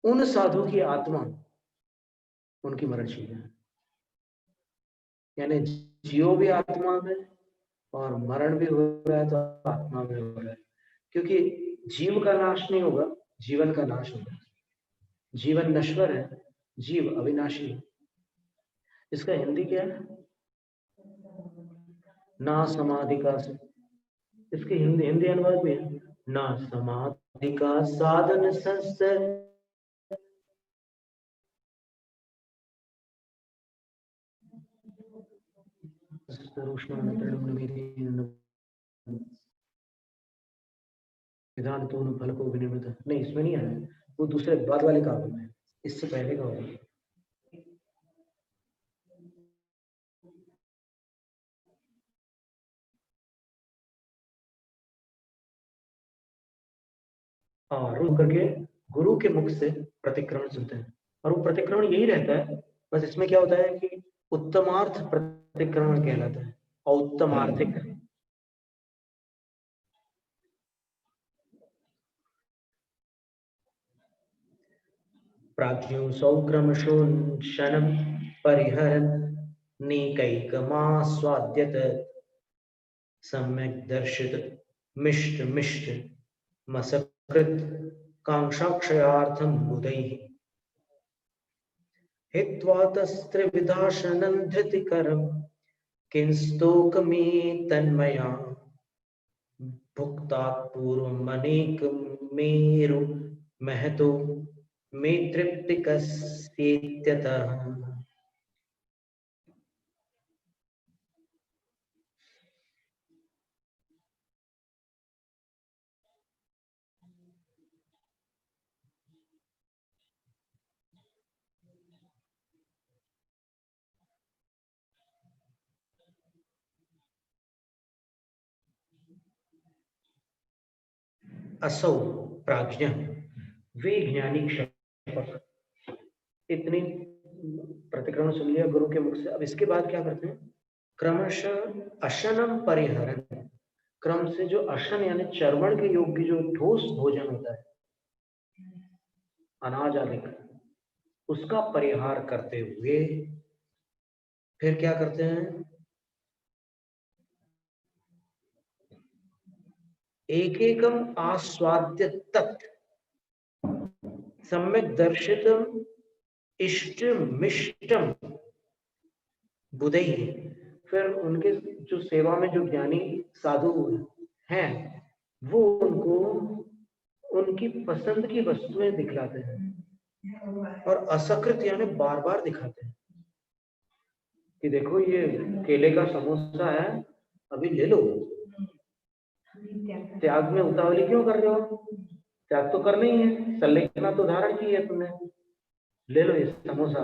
उन साधु की आत्मा उनकी मरणशैया है। यानी जीव भी आत्मा में और मरण भी हो रहा है तो आत्मा में हो रहा है, क्योंकि जीव का नाश नहीं होगा, जीवन का नाश होगा। जीवन नश्वर है, जीव अविनाशी है। इसका हिंदी क्या है? ना समाधि का, इसके हिंदी अनुवाद भी है, ना समाधि का साधन संस्तर, विधान तो फल को विनिर्मित नहीं, इसमें नहीं है, वो दूसरे बाद वाले काव्य में, इससे पहले का होगा। और रुक करके गुरु के मुख से प्रतिक्रमण सुनते हैं, और वो प्रतिक्रमण यही रहता है, बस इसमें क्या होता है कि उत्तमार्थ प्रतिक्रमण कहलाता है, और उत्तमार्थिक। प्राज्ञो सौक्रमशोषणं परिहरन् नीकैकमास्वाद्यत सम्यक् दर्शित मिष्ट मिष्ट मसकृत कांक्षाक्षयार्थं बुधैः हित्वा तस्त्रिविधाशनं धृतिकरं किंस्तोकमे तन्मया भुक्तात् पूर्वमनेकमेरु महतो मे तृप्तिकस्येत्यतः। असौ प्राज्ञ, वे ज्ञानी क्षपक। इतनी प्रतिक्रमण सुन लिया गुरु के मुख से। अब इसके बाद क्या करते हैं? क्रमशः अशनम परिहरन, क्रम से जो अशन यानी चर्वण के योग्य जो ठोस भोजन होता है, अनाज आदि का, उसका परिहार करते हुए फिर क्या करते हैं? एक एकम आस्वाद्य तत् सम्यक दर्शितम इष्टमिष्टम बुधैः, फिर उनके जो सेवा में जो ज्ञानी साधु हैं वो उनको उनकी पसंद की वस्तुएं दिखलाते हैं, और असकृत यानी बार बार दिखाते हैं कि देखो ये केले का समोसा है, अभी ले लो, त्याग में उतावली क्यों कर रहे हो? त्याग तो करना ही है, संलेखना तो धारण की है तुमने। ले लो ये समोसा,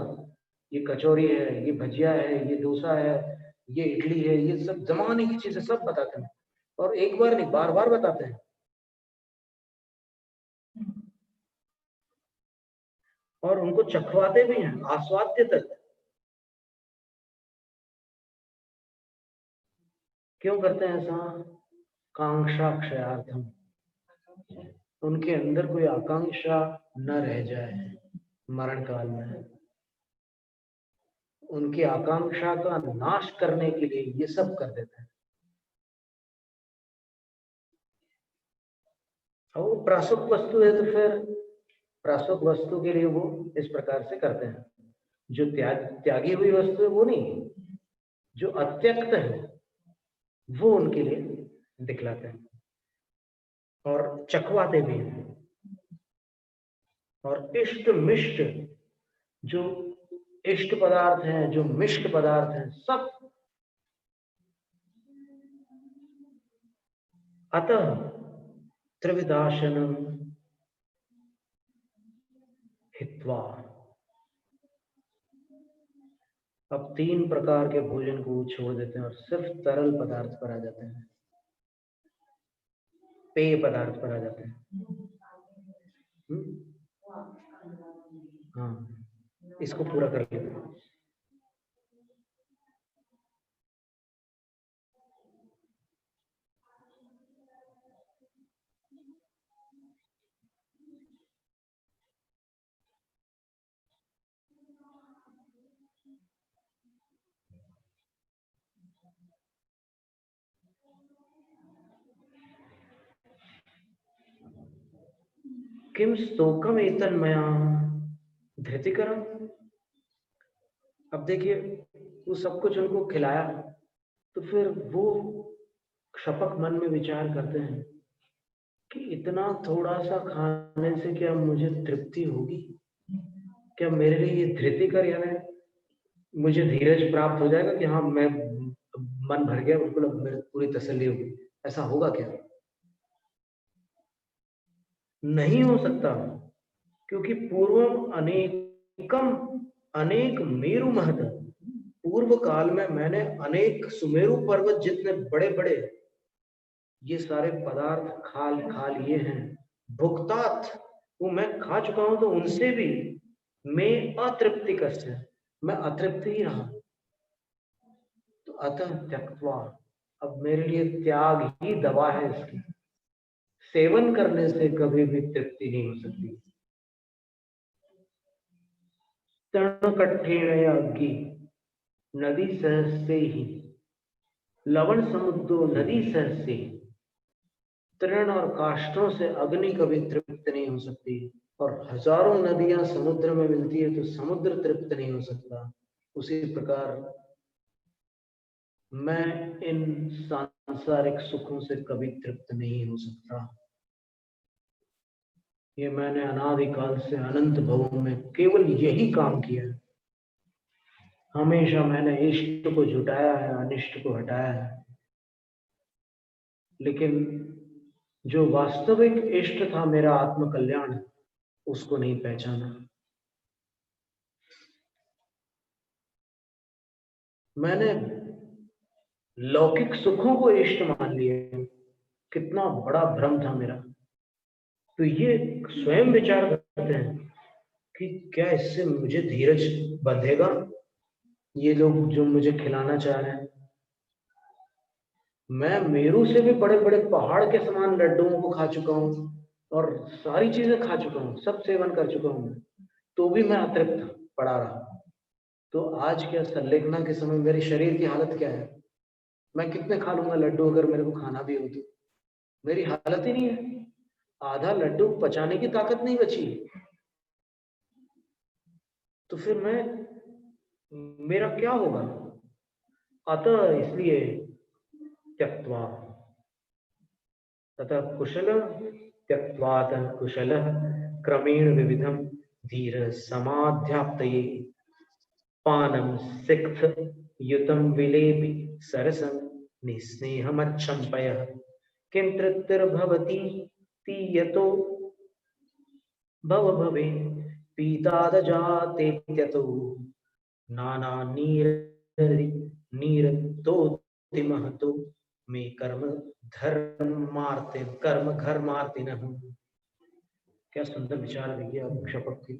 ये कचौरी है, ये भजिया है, ये डोसा है, ये इडली है, ये सब जमाने की चीजें सब बताते हैं, और एक बार नहीं बार बार बताते हैं। और उनको चखवाते भी हैं, आस्वाद्य तक। क्यों करते हैं ऐसा? कांक्षा क्षयार्थम, उनके अंदर कोई आकांक्षा न रह जाए मरण काल में। उनकी आकांक्षा का नाश करने के लिए ये सब कर देते हैं। और वो प्रासुक वस्तु है, तो फिर प्रासुक वस्तु के लिए वो इस प्रकार से करते हैं। जो त्यागी हुई वस्तु है वो नहीं, जो अत्यक्त है वो उनके लिए दिखलाते हैं और चखवाते भी हैं। और इष्ट मिष्ट, जो इष्ट पदार्थ हैं, जो मिष्ट पदार्थ हैं, सब अतः त्रिविधाशनम हित्वा। अब 3 प्रकार के भोजन को छोड़ देते हैं और सिर्फ तरल पदार्थ पर आ जाते हैं, पेय पदार्थ पर आ जाते हैं। हाँ, इसको पूरा कर लेते हैं। किम स्तोकम एतन्मया धृतिकरम। अब देखिए, वो सब कुछ उनको खिलाया, तो फिर वो क्षपक मन में विचार करते हैं कि इतना थोड़ा सा खाने से क्या मुझे तृप्ति होगी? क्या मेरे लिए ये धृतिकर, यानी मुझे धीरज प्राप्त हो जाएगा कि हाँ मैं मन भर गया, बिल्कुल अब मेरी पूरी तसल्ली होगी? ऐसा होगा क्या? नहीं हो सकता, क्योंकि पूर्वम अनेकम अनेक मेरु महत, पूर्व काल में मैंने अनेक सुमेरु पर्वत जितने बड़े बड़े ये सारे पदार्थ खा लिए हैं। भुक्तात, वो मैं खा चुका हूं, तो उनसे भी मैं अतृप्ति कष्ट, मैं अतृप्त ही रहा। तो अतः त्यक्त्वा, अब मेरे लिए त्याग ही दवा है इसकी। सेवन करने से कभी भी तृप्ति नहीं हो सकती। तृणकट्ठेन अग्नि नदी सहस्ते ही, लवण समुद्रो नदी सहस्ते। तृण और काष्ठों से अग्नि कभी तृप्त नहीं हो सकती, और हजारों नदियां समुद्र में मिलती है तो समुद्र तृप्त नहीं हो सकता। उसी प्रकार मैं इन सांसारिक सुखों से कभी तृप्त नहीं हो सकता। ये मैंने अनादिकाल से अनंत भवों में केवल यही काम किया है। हमेशा मैंने इष्ट को जुटाया है, अनिष्ट को हटाया है। लेकिन जो वास्तविक इष्ट था मेरा आत्म कल्याण, उसको नहीं पहचाना। मैंने लौकिक सुखों को इष्ट मान लिया। कितना बड़ा भ्रम था मेरा। तो ये स्वयं विचार करते हैं कि क्या इससे मुझे धीरज बंधेगा? ये लोग जो मुझे खिलाना चाह रहे हैं, मैं मेरू से भी बड़े बड़े पहाड़ के समान लड्डुओं को खा चुका हूँ और सारी चीजें खा चुका हूँ, सब सेवन कर चुका हूँ, तो भी मैं अतृप्त पड़ा रहा। तो आज क्या संलेखना के समय मेरे शरीर की हालत क्या है? मैं कितने खा लूंगा लड्डू अगर मेरे को खाना भी हो तो? मेरी हालत ही नहीं है, आधा लड्डू पचाने की ताकत नहीं बची। तो फिर मेरा क्या होगा? अतः इसलिए त्यक्त्वा, तथा कुशल त्यक्त्वात कुशल क्रमेण विविधम धीर समाध्याप्तये पानम सिक्त युतम विलेपि सरसं निस्नेहमच्छम्पयः किं तृप्तिर्भवति तीयतो भव भवे पीतादजातेत्यतो नाना नीरतोति महतो मे कर्म घर मार्तिन। क्या सुंदर विचार देखिए आप क्षपक की।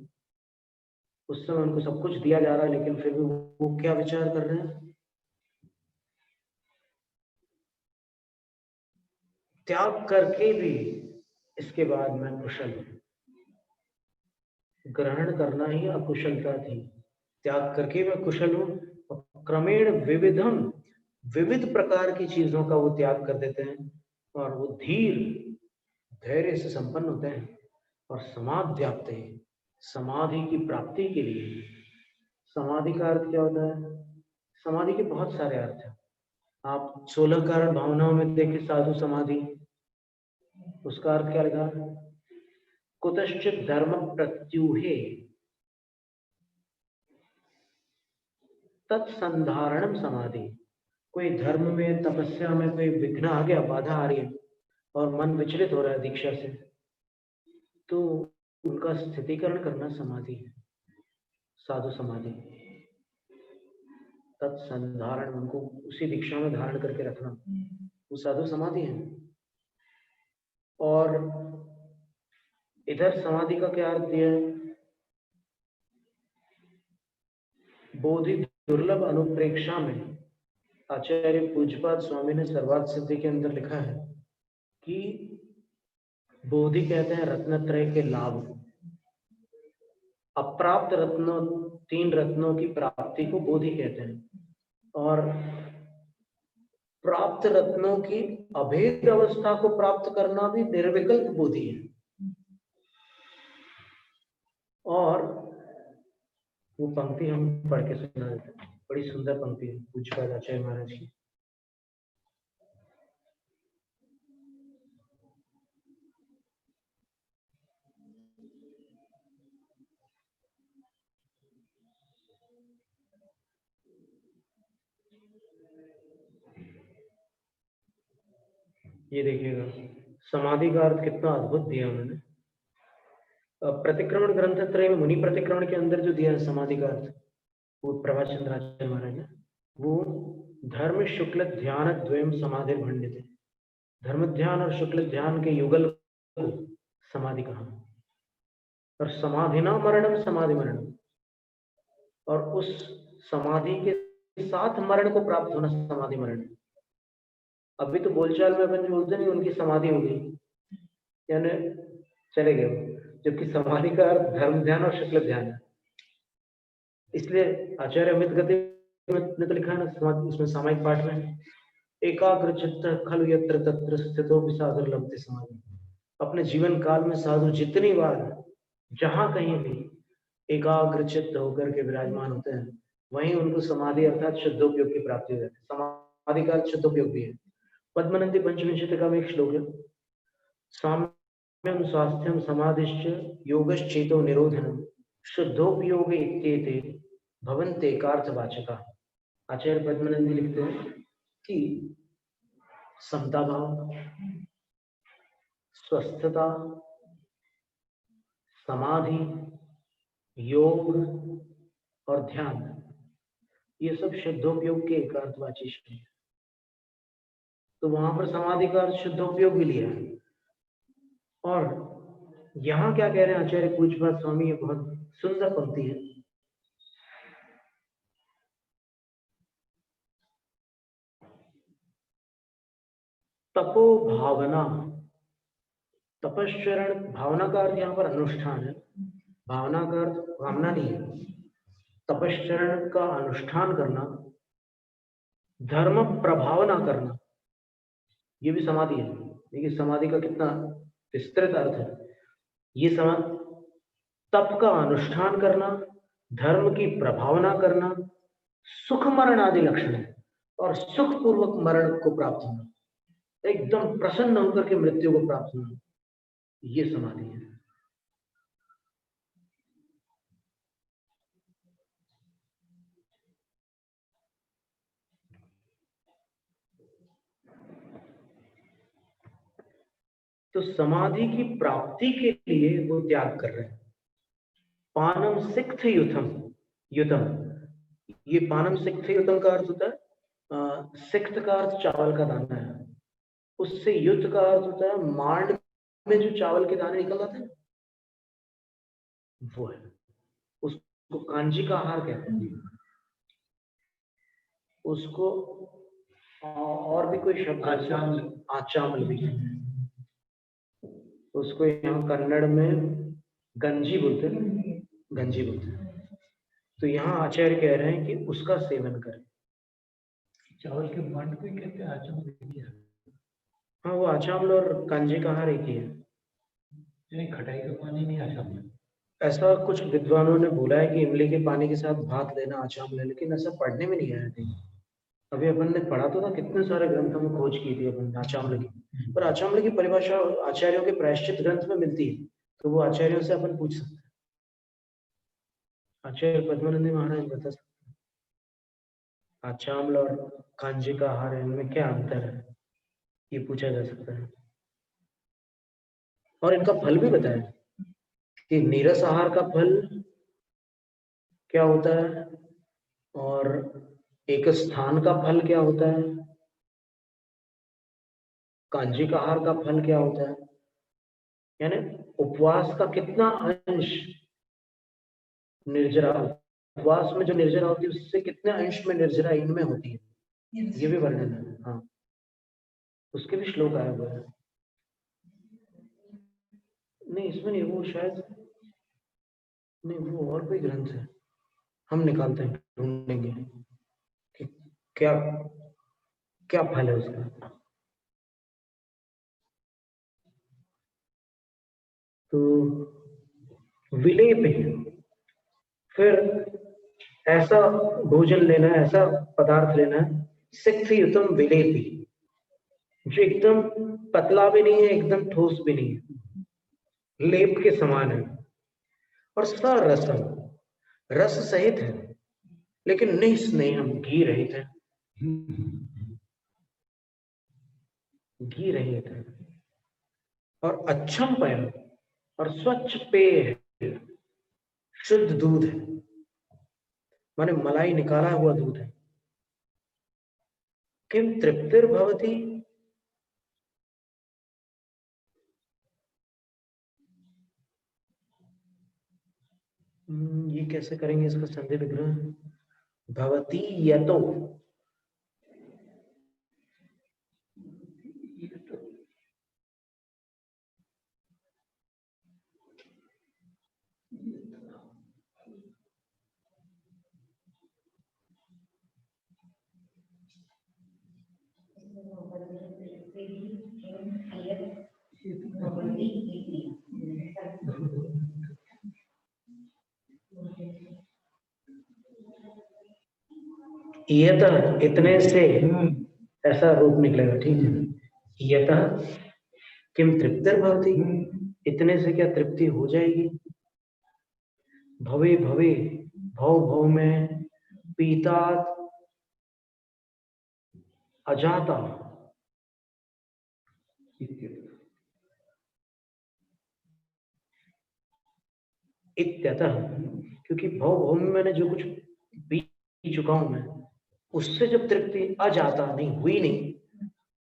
उस समय उनको सब कुछ दिया जा रहा है लेकिन फिर भी वो क्या विचार कर रहे हैं? त्याग करके भी इसके बाद मैं कुशल हूं। ग्रहण करना ही अकुशलता थी, त्याग करके मैं कुशल हूं। क्रमेण विविध प्रकार की चीजों का वो त्याग कर देते हैं और वो धैर्य से संपन्न होते हैं और समाध्याप्ते समाधि की प्राप्ति के लिए। समाधि का अर्थ क्या होता है? समाधि के बहुत सारे अर्थ हैं। आप 16 कारण भावनाओं में देखें साधु समाधि, उसका अर्थ क्या लगा? कुतश्चित धर्म प्रत्युहे तत्संधारणम समाधि। कोई धर्म में तपस्या में कोई विघ्न आ गया, बाधा आ रही है और मन विचलित हो रहा है दीक्षा से, तो उनका स्थितिकरण करना समाधि है, साधु समाधि। तत्संधारण, उनको उसी दीक्षा में धारण करके रखना, वो साधु समाधि है। और इधर समाधि का क्या अर्थ दिया है? बोधि दुर्लभ अनुप्रेक्षा में आचार्य पूज्यपाद स्वामी ने सर्वार्थ सिद्धि के अंदर लिखा है कि बोधि कहते हैं रत्नत्रय के लाभ। अप्राप्त रत्नों, 3 रत्नों की प्राप्ति को बोधि कहते हैं और प्राप्त रत्नों की अभेद अवस्था को प्राप्त करना भी निर्विकल्प बोधि है। और वो पंक्ति हम पढ़ के सुना देते हैं, बड़ी सुंदर पंक्ति है पूज्यपाद आचार्य महाराज की। ये देखिएगा समाधि का अर्थ कितना अद्भुत दिया उन्होंने। प्रतिक्रमण ग्रंथ त्रय में मुनि प्रतिक्रमण के अंदर जो दिया है समाधि का अर्थ, वो प्रभाचंद्र आचार्य महाराज ने, वो धर्म शुक्ल ध्यान द्वयम समाधि भंडित, धर्म ध्यान और शुक्ल ध्यान के युगल को समाधि कहा। और समाधिना मरणम समाधि मरणम, और उस समाधि के साथ मरण को प्राप्त होना समाधि मरण। अभी तो बोलचाल में अपन बोलते नहीं उनकी समाधि हो गई, यानी चले गए, जबकि समाधि का अर्थ धर्म ध्यान और शुक्ल ध्यान है। इसलिए आचार्य अमित गति ने तो लिखा है ना उसमें सामायिक पाठ में, एकाग्र चित्त खलु यत्र तत्र स्थितो विसागर लभते समाधि। अपने जीवन काल में साधु जितनी बार जहां कहीं भी एकाग्र चित्त होकर के विराजमान होते हैं, वहीं उनको समाधि अर्थात शुद्धोपयोग की प्राप्ति हो जाती है। समाधि का शुद्धोपयोग भी है। पद्मनंदी पंचविंशतिका में एक श्लोक है, साम्यम स्वास्थ्यम समाधिश्च योगश्चेतो निरोधनम शुद्धोपयोग इत्येते भवन्ते कार्तवाचका। आचार्य पद्मनंदी लिखते हैं कि समता भाव, स्वस्थता, समाधि, योग और ध्यान, ये सब शुद्धोपयोग के एकांतवाची शब्द हैं। तो वहां पर समाधि का अर्थ शुद्धोपयोग भी लिया है। और यहाँ क्या कह रहे हैं आचार्य पूज्यपाद स्वामी, ये बहुत सुंदर पंक्ति है। तपो भावना, तपश्चरण, भावना का अर्थ यहाँ पर अनुष्ठान है, भावना का अर्थ कामना नहीं है। तपश्चरण का अनुष्ठान करना, धर्म प्रभावना करना, ये भी समाधि है। देखिए समाधि का कितना विस्तृत अर्थ है। ये तप का अनुष्ठान करना, धर्म की प्रभावना करना, सुख मरण आदि लक्षण है, और सुख पूर्वक मरण को प्राप्त होना, एकदम प्रसन्न होकर के मृत्यु को प्राप्त होना, ये समाधि है। तो समाधि की प्राप्ति के लिए वो त्याग कर रहे हैं। पानम सिक्त युतम, युतम, ये पानम सिक्त युतम का अर्थ होता है सिक्त का अर्थ चावल का दाना है, उससे युत का अर्थ होता है मांड में जो चावल के दाने निकल आते हैं वो है, उसको कांजी का आहार कहते हैं। उसको और भी कोई शब्द आचामल भी कहते हैं, उसको यहाँ कन्नड़ में गंजी बोलते हैं, गंजी बोलते हैं। तो यहाँ आचार्य कह रहे हैं कि उसका सेवन करें। चावल के मंड को कहते हैं आचामल। हाँ, वो आचामल और कांजी का आहार एक ही है। नहीं, खटाई का पानी नहीं आचामल। ऐसा कुछ विद्वानों ने बोला है कि इमली के पानी के साथ भात लेना आचामल है, लेकिन ऐसा पढ़ने में नहीं आया कहीं। अभी अपन ने पढ़ा तो था, कितने सारे ग्रंथों में खोज की थी अपन आचामल की, पर आचामल की परिभाषा आचार्यों के प्रायश्चित ग्रंथ में मिलती है, तो वो आचार्यों से अपन पूछ सकते हैं। आचार्य पद्मानंदी महाराज बता सकते हैं आचामल और कांजी का आहार है, इनमें क्या अंतर है, ये पूछा जा सकता है। और इनका फल भी बताया कि नीरस आहार का फल क्या होता है और एक स्थान का फल क्या होता है, कांजी का आहार का फल क्या होता है, यानी उपवास का कितना अंश निर्जरा, उपवास में जो निर्जरा होती है उससे कितने अंश में निर्जरा इनमें होती है, ये भी वर्णन है। हाँ, उसके भी श्लोक आया हुआ है। नहीं, इसमें नहीं, वो शायद नहीं, वो और कोई ग्रंथ है, हम निकालते हैं, ढूंढेंगे कि क्या क्या फल है उसका। तो विलेप है, फिर ऐसा भोजन लेना है, ऐसा पदार्थ लेना है सिक्थयुतम विलेपी, जो एकदम पतला भी नहीं है, एकदम ठोस भी नहीं है, लेप के समान है, और सरसम, रस सहित है, लेकिन निस्नेहम, घी रहित है, घी रहित है, और अच्छम पेय, और स्वच्छ पेय है, शुद्ध दूध है, माने मलाई निकाला हुआ दूध है। किम तृप्तिर्भवति, ये कैसे करेंगे इसका संधि विग्रह, भवती यतो, यतः, इतने से, ऐसा रूप निकलेगा, ठीक है। यतः किम तृप्तिर्भवति, इतने से क्या तृप्ति हो जाएगी। भवे भवे, भव भव में, पीता अजाता, इत्यतः, क्योंकि भव भव में मैंने जो कुछ पी चुका हूं मैं, उससे जब तृप्ति अजाता, नहीं हुई नहीं,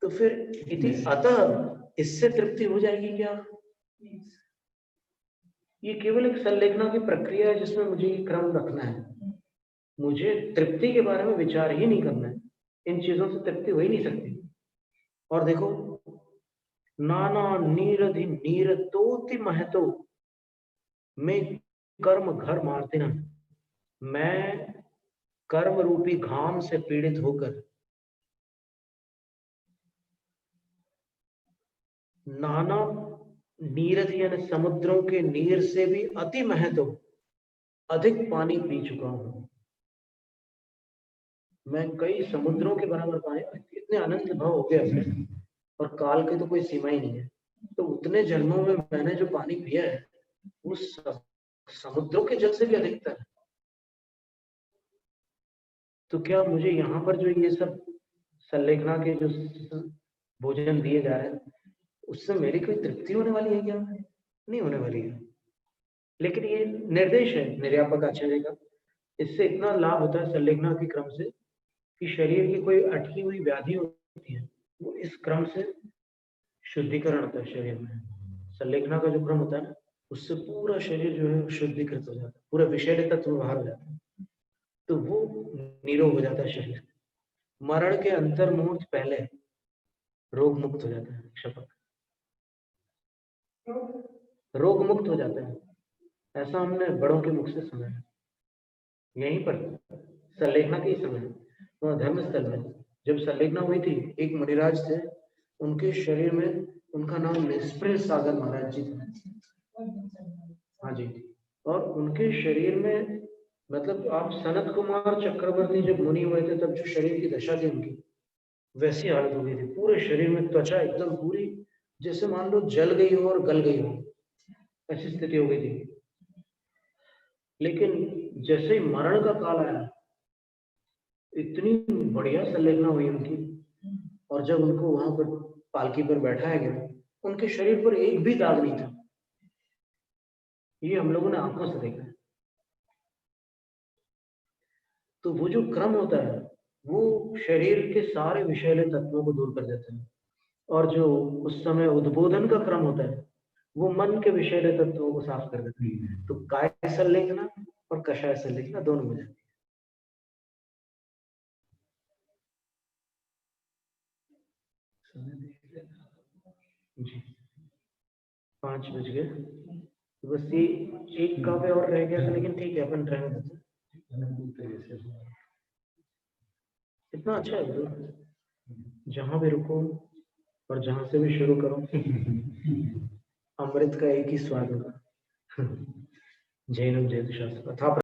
तो फिर इति अतः, इससे तृप्ति हो जाएगी क्या। ये केवल एक संलेखना की प्रक्रिया है जिसमें मुझे ये क्रम रखना है, मुझे तृप्ति के बारे में विचार ही नहीं करना है, इन चीजों से तृप्ति हो ही नहीं सकती। और देखो, नाना नीरधि नीरतोति महतो में कर्म घर मारते ना, मैं कर्म रूपी घाम से पीड़ित होकर नाना नीरध यानी समुद्रों के नीर से भी अति महत्व, अधिक पानी पी चुका हूं मैं, कई समुद्रों के बराबर पानी, इतने अनंत भाव हो गए अपने, और काल की तो कोई सीमा ही नहीं है। तो उतने जन्मों में मैंने जो पानी पिया है वो समुद्रों के जल से भी अधिकतर है। तो क्या मुझे यहाँ पर जो ये सब संलेखना के जो भोजन दिए जा रहे हैं, उससे मेरी कोई तृप्ति होने वाली है क्या? नहीं होने वाली है। लेकिन ये निर्देश है निर्यापक आचार्य का। इससे इतना लाभ होता है संलेखना के क्रम से कि शरीर की कोई अटकी हुई व्याधि होती है वो इस क्रम से शुद्धिकरण होता है शरीर में। संलेखना का जो क्रम होता है ना, उससे पूरा शरीर जो है शुद्धिकृत हो जाता है, पूरा विषैले तत्व बाहर हो जाता है, तो वो निरोग हो जाता है शरीर। मरण के अंतर मुहूर्त पहले रोग मुक्त हो जाता है क्षपक, रोग मुक्त हो जाता है। ऐसा हमने बड़ों के मुख से सुना है। यहीं पर संलेखना के समय तो धर्मस्थल में जब संलेखना हुई थी, एक मुनिराज थे, उनके शरीर में, उनका नाम निष्प्रिय सागर महाराज जी थे। हाँ जी। और उनके शरीर में मतलब आप सनत कुमार चक्रवर्ती जब मुनि हुए थे तब जो शरीर की दशा थी उनकी, वैसी हालत हो गई थी। पूरे शरीर में त्वचा एकदम पूरी जैसे मान लो जल गई हो और गल गई हो, ऐसी स्थिति हो गई थी। लेकिन जैसे ही मरण का काल आया, इतनी बढ़िया संलेखना हुई उनकी, और जब उनको वहां पर पालकी पर बैठाया गया, उनके शरीर पर एक भी दाग नहीं था। ये हम लोगों ने आंखों से देखा है। तो वो जो क्रम होता है वो शरीर के सारे विषैले तत्वों को दूर कर देता है, और जो उस समय उद्बोधन का क्रम होता है वो मन के विषैले तत्वों को साफ कर देता है। तो काय संलेखना और कषाय संलेखना दोनों हो जाती है। जी 5 बज गए, तो बस ये एक काव्य और रह गया था, लेकिन ठीक है अपन रहने देते हैं। इतना अच्छा है गुरु, जहां भी रुको और जहां से भी शुरू करो अमृत का एक ही स्वाद होगा। जैनम जयतु शास्त्र अथा